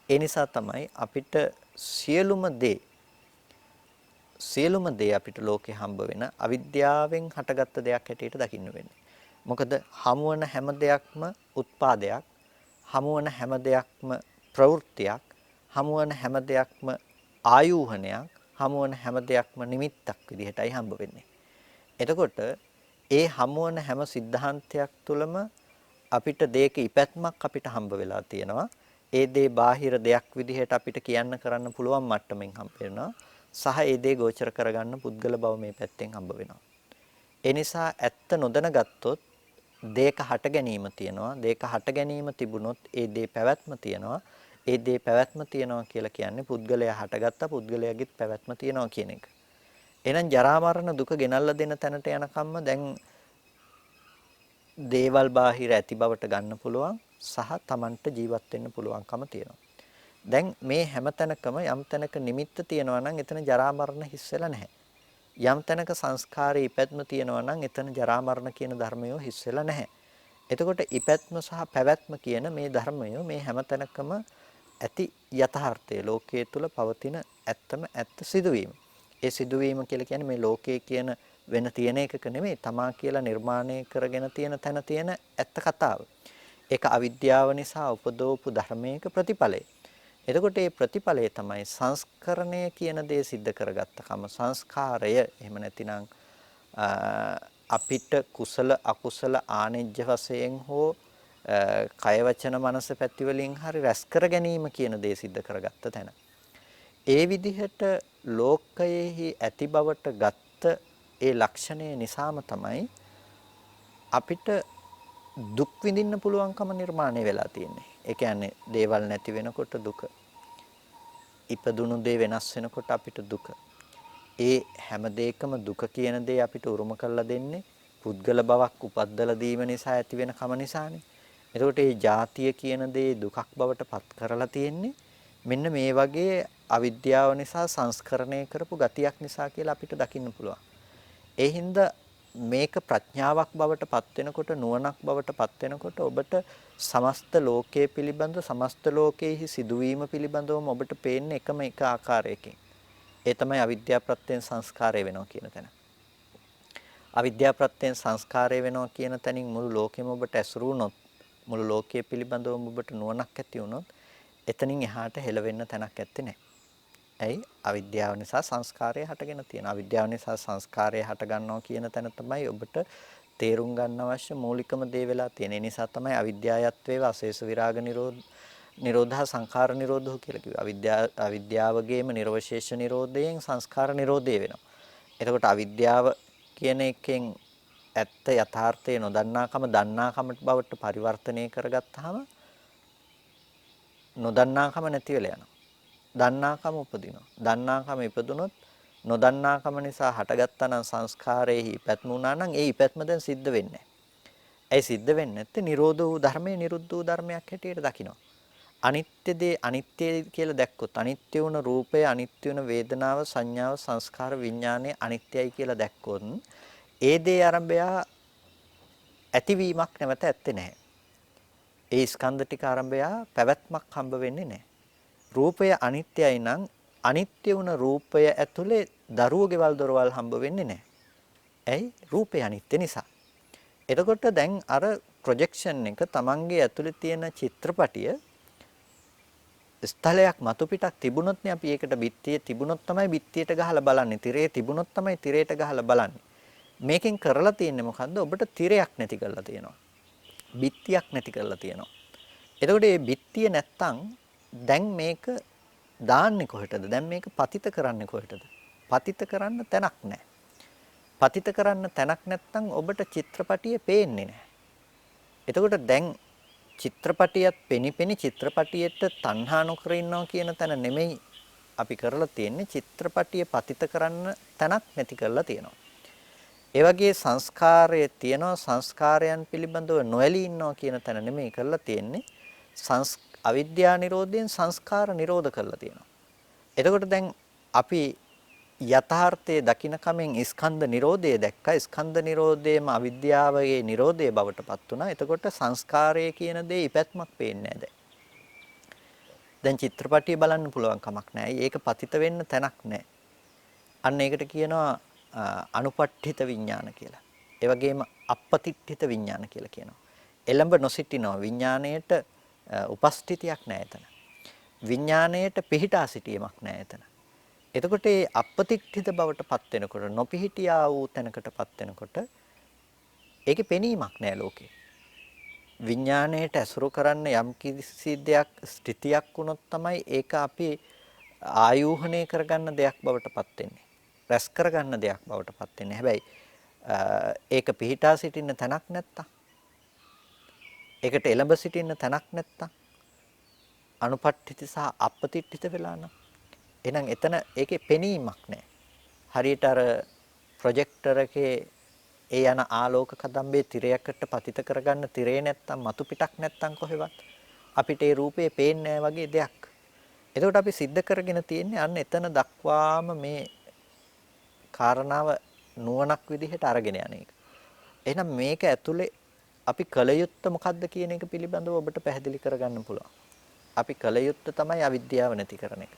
ඒ නිසා තමයි අපිට සියලුම දේ අපිට ලෝකේ හම්බ වෙන අවිද්‍යාවෙන් හටගත්ත දෙයක් හැටියට දකින්න වෙන්නේ. මොකද හමුවන හැම දෙයක්ම උත්පාදයක්, හමුවන හැම දෙයක්ම ප්‍රවෘත්තියක්, හමුවන හැම දෙයක්ම ආයෝහනයක්, හමුවන හැම දෙයක්ම නිමිත්තක් විදිහටයි හම්බ වෙන්නේ. එතකොට ඒ හමුවන හැම સિદ્ધාන්තයක් තුළම අපිට දෙයක ඉපැත්මක් අපිට හම්බ වෙලා තියෙනවා. ඒ දේ බාහිර දෙයක් විදිහට අපිට කියන්න කරන්න පුළුවන් මට්ටමින් හම්බ වෙනවා. සහ ඒ දේ ගෝචර කරගන්න පුද්ගල බව මේ පැත්තෙන් හම්බ වෙනවා. ඒ නිසා ඇත්ත නොදැනගත්තොත් දේක හට ගැනීම තියෙනවා. දේක හට ගැනීම තිබුණොත් ඒ දේ පැවැත්ම තියෙනවා. ඒ දේ පැවැත්ම තියෙනවා කියලා කියන්නේ පුද්ගලයා හටගත්ත පුද්ගලයාගේත් පැවැත්ම තියෙනවා කියන එක. එහෙනම් ජරා මරණ දුක ගෙනල්ලා දෙන තැනට යනකම්ම දැන් දේවල් බාහිර ඇති බවට ගන්න පුළුවන් සහ Tamanට ජීවත් වෙන්න පුළුවන්කම තියෙනවා. දැන් මේ හැම තැනකම යම් තැනක නිමිත්ත තියෙනවා නම් එතන ජරා මරණ හිස් වෙලා නැහැ. යම් තැනක සංස්කාරයේ ඉපැත්ම තියෙනවා නම් එතන ජරා මරණ කියන ධර්මය හිස් වෙලා නැහැ. එතකොට ඉපැත්ම සහ පැවැත්ම කියන මේ ධර්මය මේ හැම තැනකම ඇති යථාර්ථය ලෝකයේ තුල පවතින ඇත්තම ඇත්ත සිදුවීම. ඒ සිදුවීම කියලා කියන්නේ මේ ලෝකයේ කියන වෙන තියෙන එකක නෙමෙයි තමා කියලා නිර්මාණය කරගෙන තියෙන තැන තියෙන ඇත්ත කතාව. ඒක අවිද්‍යාව නිසා උපදෝපු ධර්මයක ප්‍රතිඵලය. එතකොට මේ ප්‍රතිඵලය තමයි සංස්කරණය කියන දේ सिद्ध කරගත්තකම සංස්කාරය. එහෙම නැතිනම් අපිට කුසල අකුසල ආනෙජ්‍ය වශයෙන් හෝ කය වචන මනස පැති වලින් හරි රැස් කර ගැනීම කියන දේ सिद्ध කරගත්ත තැන. ඒ විදිහට ලෝකයේහි ඇති බවට ගත්ත ඒ ලක්ෂණය නිසාම තමයි අපිට දුක් විඳින්න පුළුවන්කම නිර්මාණය වෙලා තියෙන්නේ. ඒ කියන්නේ දේවල් නැති වෙනකොට දුක. ඉපදුණු දේ වෙනස් වෙනකොට අපිට දුක. ඒ හැම දෙයකම දුක කියන දේ අපිට උරුම කරලා දෙන්නේ පුද්ගල බවක් උපද්දලා දීම නිසා ඇති වෙන කම නිසානේ. එතකොට මේ ජාතිය කියන දේ දුකක් බවට පත් කරලා තියෙන්නේ මෙන්න මේ වගේ අවිද්‍යාව නිසා සංස්කරණය කරපු ගතියක් නිසා කියලා අපිට දකින්න පුළුවන්. ඒ හින්දා මේක ප්‍රඥාවක් බවට පත් වෙනකොට නුවණක් බවට පත් වෙනකොට ඔබට සමස්ත ලෝකයේ පිළිබඳ සමස්ත ලෝකයේහි සිදුවීම පිළිබඳවම ඔබට පේන්නේ එකම එක ආකාරයකින්. ඒ තමයි අවිද්‍යා ප්‍රත්‍යයෙන් සංස්කාරය වෙනවා කියන තැන. අවිද්‍යා ප්‍රත්‍යයෙන් සංස්කාරය වෙනවා කියන තැනින් මුළු ලෝකෙම ඔබට ඇසුරු වුණොත් මුළු ලෝකයේ පිළිබඳව ඔබට නුවණක් ඇති වුණොත් එතනින් එහාට හෙලවෙන්න තැනක් ඇත්තේ නැහැ. ඇයි? අවිද්‍යාව නිසා සංස්කාරය හටගෙන තියෙනවා. අවිද්‍යාව නිසා සංස්කාරය හට ගන්නවා කියන තැන තමයි ඔබට තේරුම් ගන්න අවශ්‍ය මූලිකම දේ වෙලා තියෙන. ඒ නිසා තමයි අවිද්‍යාවත්වේව අශේෂ විරාග නිරෝධා සංඛාර නිරෝධෝ කියලා කිව්වේ. අවිද්‍යාවගේම නිර්වශේෂ නිරෝධයෙන් සංස්කාර නිරෝධය වෙනවා. එතකොට අවිද්‍යාව කියන එකෙන් ඇත්ත යථාර්ථය නොදන්නාකම දන්නාකමට බවට පරිවර්තනය කරගත්තාම නොදන්නාකම නැති වෙලා යනවා. දන්නාකම උපදිනවා. දන්නාකම ඉපදුනොත් නොදන්නාකම නිසා හටගත්තා නම් සංස්කාරයේහි ඉපැත්මුණා නම් ඒ ඉපැත්ම දැන් සිද්ධ වෙන්නේ නැහැ. ඒ සිද්ධ වෙන්නේ නැත්තේ නිරෝධ වූ ධර්මයේ නිරුද්ධ වූ ධර්මයක් හැටියට දකිනවා. අනිත්‍ය දේ අනිත්‍යයි කියලා දැක්කොත් අනිත්‍ය වුණ රූපය අනිත්‍ය වුණ වේදනාව සංඥාව සංස්කාර විඥානය අනිත්‍යයි කියලා දැක්කොත් ඒ දේ ආරම්භය ඇතිවීමක් නැවත ඇත්තේ නැහැ. ඒ ස්කන්ධ ටික ආරම්භය පැවැත්මක් හම්බ වෙන්නේ නැහැ. රූපය අනිත්‍යයි නම් අනිත්‍ය වුණ රූපය ඇතුලේ දරුවෝ ගෙවල් දොරවල් හම්බ වෙන්නේ නැහැ. ඇයි? රූපය අනිත්‍ය නිසා. එතකොට දැන් අර ප්‍රොජෙක්ෂන් එක තමන්ගේ ඇතුලේ තියෙන චිත්‍රපටිය ස්ථලයක් මතු පිටක් තිබුණොත් නේ අපි ඒකට බිත්තිය තිබුණොත් තමයි බිත්තියට ගහලා බලන්නේ. තිරේ තිබුණොත් තමයි තිරේට ගහලා බලන්නේ. මේකෙන් කරලා තියෙන්නේ මොකද්ද? ඔබට තිරයක් නැති කරලා තියෙනවා. බිත්තියක් නැති කරලා තියෙනවා. එතකොට මේ බිත්තිය නැත්තම් දැන් මේක දාන්නේ කොහෙටද? දැන් මේක පතිත කරන්නේ කොහෙටද? පතිත කරන්න තැනක් නැහැ. පතිත කරන්න තැනක් නැත්තම් ඔබට චිත්‍රපටිය පේන්නේ නැහැ. එතකොට දැන් චිත්‍රපටියත් පෙනිපෙනි චිත්‍රපටියට තණ්හා නොකර ඉන්නවා කියන තැන නෙමෙයි අපි කරලා තියෙන්නේ. චිත්‍රපටිය පතිත කරන්න තැනක් නැති කරලා තියෙනවා. ඒ වගේ සංස්කාරයේ තියෙනවා සංස්කාරයන් පිළිබඳව නොඇලී ඉන්නවා කියන තැන නෙමෙයි කරලා තියෙන්නේ. අවිද්‍යා නිරෝධයෙන් සංස්කාර නිරෝධ කරලා තියෙනවා. එතකොට දැන් අපි යථාර්ථයේ දකින්න කමෙන් ස්කන්ධ නිරෝධය දැක්කා. ස්කන්ධ නිරෝධයම අවිද්‍යාවගේ නිරෝධය බවට පත් වුණා. එතකොට සංස්කාරය කියන දේ ඉපැත්මක් පේන්නේ නැහැ දැන් චිත්‍රපටිය බලන්න පුළුවන් කමක් නැහැ. ඒක පතිත වෙන්න තැනක් නැහැ. අන්න ඒකට කියනවා අනුපට්ඨිත විඥාන කියලා. ඒ වගේම අපපතිට්ඨිත විඥාන කියලා කියනවා. එළඹ නොසිටිනවා විඥාණයට උපස්ථිතියක් නැහැ එතන. විඥාණයට පිහිටා සිටීමක් නැහැ එතන. එතකොට මේ අපපතිට්ඨිත බවට පත් වෙනකොට නොපිහිටියා වූ තැනකටපත් වෙනකොට ඒකේ පෙනීමක් නැහැ ලෝකේ. විඥාණයට ඇසුරු කරන්න යම් කිසි දෙයක් ස්ථිතියක් වුණොත් තමයි ඒක අපි ආයෝහණය කරගන්න දෙයක් බවට පත් වෙන්නේ. රැස් කරගන්න දෙයක් බවට පත් වෙන්නේ. හැබැයි ඒක පිහිටා සිටින්න තැනක් නැත්තම් ඒකට එළඹ සිටින්න තැනක් නැත්තම් අනුපට්ඨිත සහ අපපතිට්ඨිත වෙලා නම් එහෙනම් එතන ඒකේ පෙනීමක් නැහැ. හරියට අර ප්‍රොජෙක්ටර් එකේ ඒ යන ආලෝක කදම්බේ තිරයකට පතිත කරගන්න තිරේ නැත්තම් මතු පිටක් නැත්තම් කොහෙවත් අපිට ඒ රූපේ පේන්නේ වගේ දෙයක්. එතකොට අපි सिद्ध කරගෙන තියෙන්නේ අන්න එතන දක්වාම මේ කාරණාව නුවණක් විදිහට අරගෙන යන එක. එහෙනම් මේක ඇතුලේ අපි කල යුත්ත මොකද්ද කියන එක පිළිබඳව ඔබට පැහැදිලි කරගන්න පුළුවන්. අපි කල යුත්ත තමයි අවිද්‍යාව නැති කරන එක.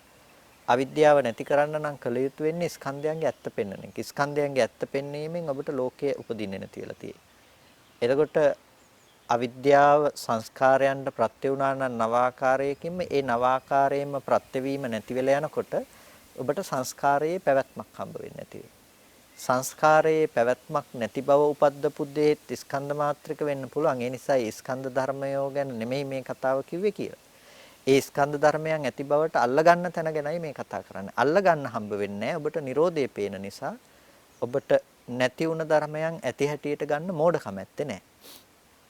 අවිද්‍යාව නැති කරන්න නම් කල යුතු වෙන්නේ ස්කන්ධයන්ගේ ඇත්ත පෙන්වන එක. ස්කන්ධයන්ගේ ඇත්ත පෙන්වීමෙන් ඔබට ලෝකයේ උපදින්නේ නැති වෙලා තියෙන්නේ. එතකොට අවිද්‍යාව සංස්කාරයන්ට ප්‍රත්‍ය වුණා නම් නවාකාරයකින්ම ඒ නවාකාරයෙන්ම ප්‍රත්‍යවීම නැති වෙලා යනකොට ඔබට සංස්කාරයේ පැවැත්මක් හම්බ වෙන්නේ නැති වෙයි. සංස්කාරයේ පැවැත්මක් නැති බව උපද්දපු දෙෙත් ස්කන්ධ මාත්‍රික වෙන්න පුළුවන්. ඒ නිසා ස්කන්ධ ධර්මයෝ ගැන නෙමෙයි මේ කතාව කිව්වේ කියලා. ඒ ස්කන්ධ ධර්මයන් ඇති බවට අල්ලගන්න තැන ගැනයි මේ කතා කරන්නේ. අල්ලගන්න හම්බ වෙන්නේ නැහැ. ඔබට Nirodhe පේන නිසා ඔබට නැති වුණ ධර්මයන් ඇති හැටියට ගන්න මෝඩකම ඇත්තේ නැහැ.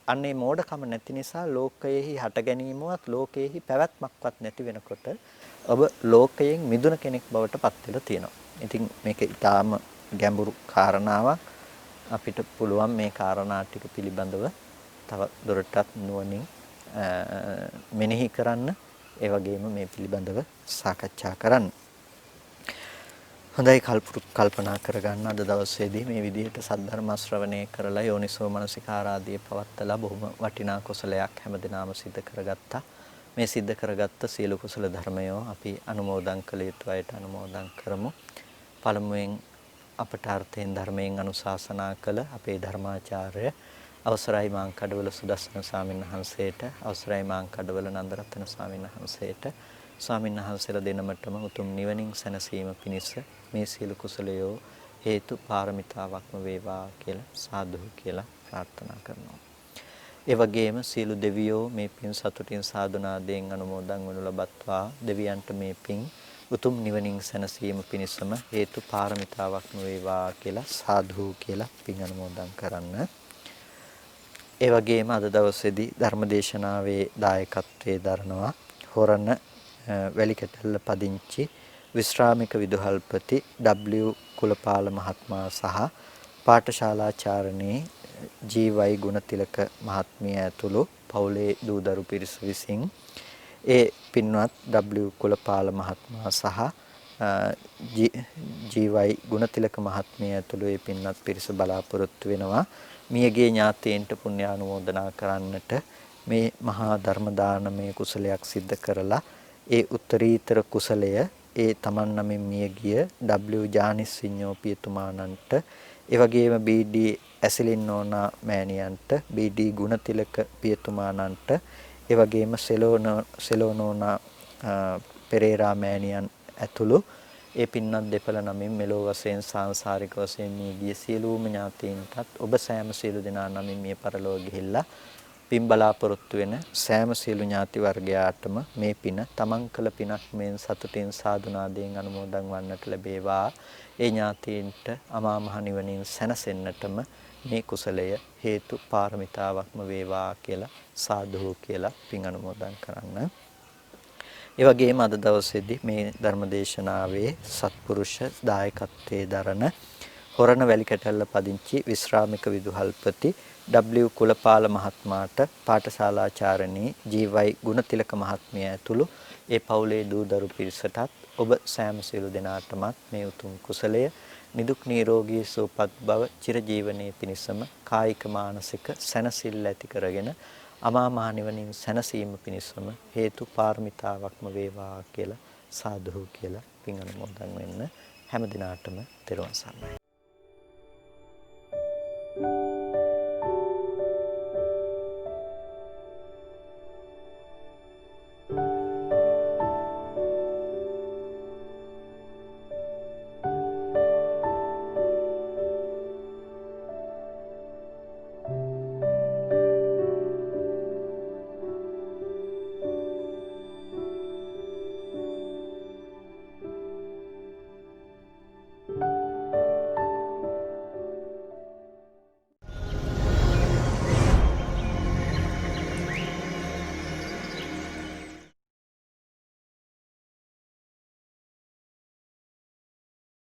අන්නේ මෝඩකම නැති නිසා ලෝකයෙහි හට ගැනීමවත් ලෝකයෙහි පැවැත්මක්වත් නැති වෙනකොට ඔබ ලෝකයෙන් මිදුණ කෙනෙක් බවට පත් වෙලා තියෙනවා. ඉතින් මේක ඊටාම ගැඹුරු කාරණාවක්. අපිට පුළුවන් මේ කාරණා ටික පිළිබඳව තව දුරටත් නුවණින් මෙනෙහි කරන්න, ඒ වගේම මේ පිළිබඳව සාකච්ඡා කරන්න. හොඳයි, කල්පනා කරගන්න අද දවසේදී මේ විදිහට සද්ධර්ම ශ්‍රවණය කරලා යෝනිසෝ මනසිකාරාදී පවත්තලා බොහොම වටිනා කුසලයක් හැමදෙනාම සිද්ධ කරගත්තා. මේ සිද්ධ කරගත්ත සියලු කුසල ධර්මයෝ අපි අනුමෝදන් කළ යුතු අයට අනුමෝදන් කරමු. පළමුවෙන් අපට අර්ථයෙන් ධර්මයෙන් අනුශාසනා කළ අපේ ධර්මාචාර්ය අවසරයි මාංකඩවල සුදස්සන ස්වාමීන් වහන්සේට, අවසරයි මාංකඩවල නන්දරත්න ස්වාමීන් වහන්සේට, ස්වාමීන් වහන්සේලා දෙනමටම උතුම් නිවනින් සැනසීම පිණිස මේ සීල කුසලයෝ හේතු පාරමිතාවක්ම වේවා කියලා සාදු කියලා ප්‍රාර්ථනා කරනවා. ඒ වගේම සීල දෙවියෝ මේ පින් සතුටින් සාදුනාදයෙන් අනුමෝදන් වනු ලබත්වා දෙවියන්ට මේ පින් උතුම් නිවනින් සැනසීම පිණිසම හේතු පාරමිතාවක්ම වේවා කියලා සාදු කියලා පින් අනුමෝදන් කරන්න. ඒ වගේම අද දවසේදී ධර්මදේශනාවේ දායකත්වයේ දරනවා හොරණ වැලිකැටැල්ල පදිංචි විශ්‍රාමික විදුහල්පති W කුලපාල මහත්මයා සහ පාඨශාලාචාර්යනී ජී.වයි. ගුණතිලක මහත්මිය ඇතුළු පවුලේ දූදරු පිරිස විසින් ඒ පින්වත් W කුලපාල මහත්මයා සහ ජී.වයි. ගුණතිලක මහත්මිය ඇතුළු ඒ පින්වත් පිරිස බලාපොරොත්තු වෙනවා මියගේ ඥාතීන්ට පුණ්‍යානුමෝදනා කරන්නට මේ මහා ධර්ම දානමය කුසලයක් සිද්ධ කරලා ඒ උත්තරීතර කුසලය ඒ තමන් නමින් මියගිය W ජානිස් විඤ්ඤෝ පියතුමාණන්ට, ඒ වගේම BD ඇසිලින්නෝනා මෑණියන්ට, BD ගුණතිලක පියතුමාණන්ට, ඒ වගේම සෙලෝනෝනා පෙරේරා මෑණියන් ඇතුළු ඒ පින්වත් දෙපළ නමින් මෙලෝ වශයෙන් සාංශාරික වශයෙන් මියගිය සියලුම ඥාතීන්ටත් ඔබ සෑම සියලු දෙනා නමින් මිය පරලොව ගිහිල්ලා පින් බලාපොරොත්තු වෙන සෑම සියලු ඥාති වර්ගයාටම මේ පින තමන් කළ පිනක් මෙන් සතුටින් සාදුනාදයෙන් අනුමෝදන් වන්නට ලැබේවා. ඒ ඥාතීන්ට අමා මහ නිවනින් සැනසෙන්නටම මේ කුසලය හේතු පාරමිතාවක්ම වේවා කියලා සාදු කියලා පින් අනුමෝදන් කරන්න. ඒ වගේම අද දවසේදී මේ ධර්මදේශනාවේ සත්පුරුෂ දායකත්වයේ දරන හොරණ වැලිකැටැල්ල පදිංචි විශ්‍රාමික විදුහල්පති W කුලපාල මහත්මයාට, පාඨශාලාචාර්යනී ජී.වයි. ගුණතිලක මහත්මිය ඇතුළු ඒ පවුලේ දූදරු පිරිසටත් ඔබ සෑම සියලු දෙනාටමත් මේ උතුම් කුසලය නිදුක් නිරෝගී සුවපත් බව චිරජීවනයේ පිණිසම කායික මානසික සැනසෙල්ල ඇති කරගෙන අමා මහ නිවනින් සැනසීම පිණිසම හේතු පාරමිතාවක්ම වේවා කියලා සාදු කියලා පින් අනුමෝදන් වෙන්න. හැම දිනාටම තෙරුවන් සරණයි.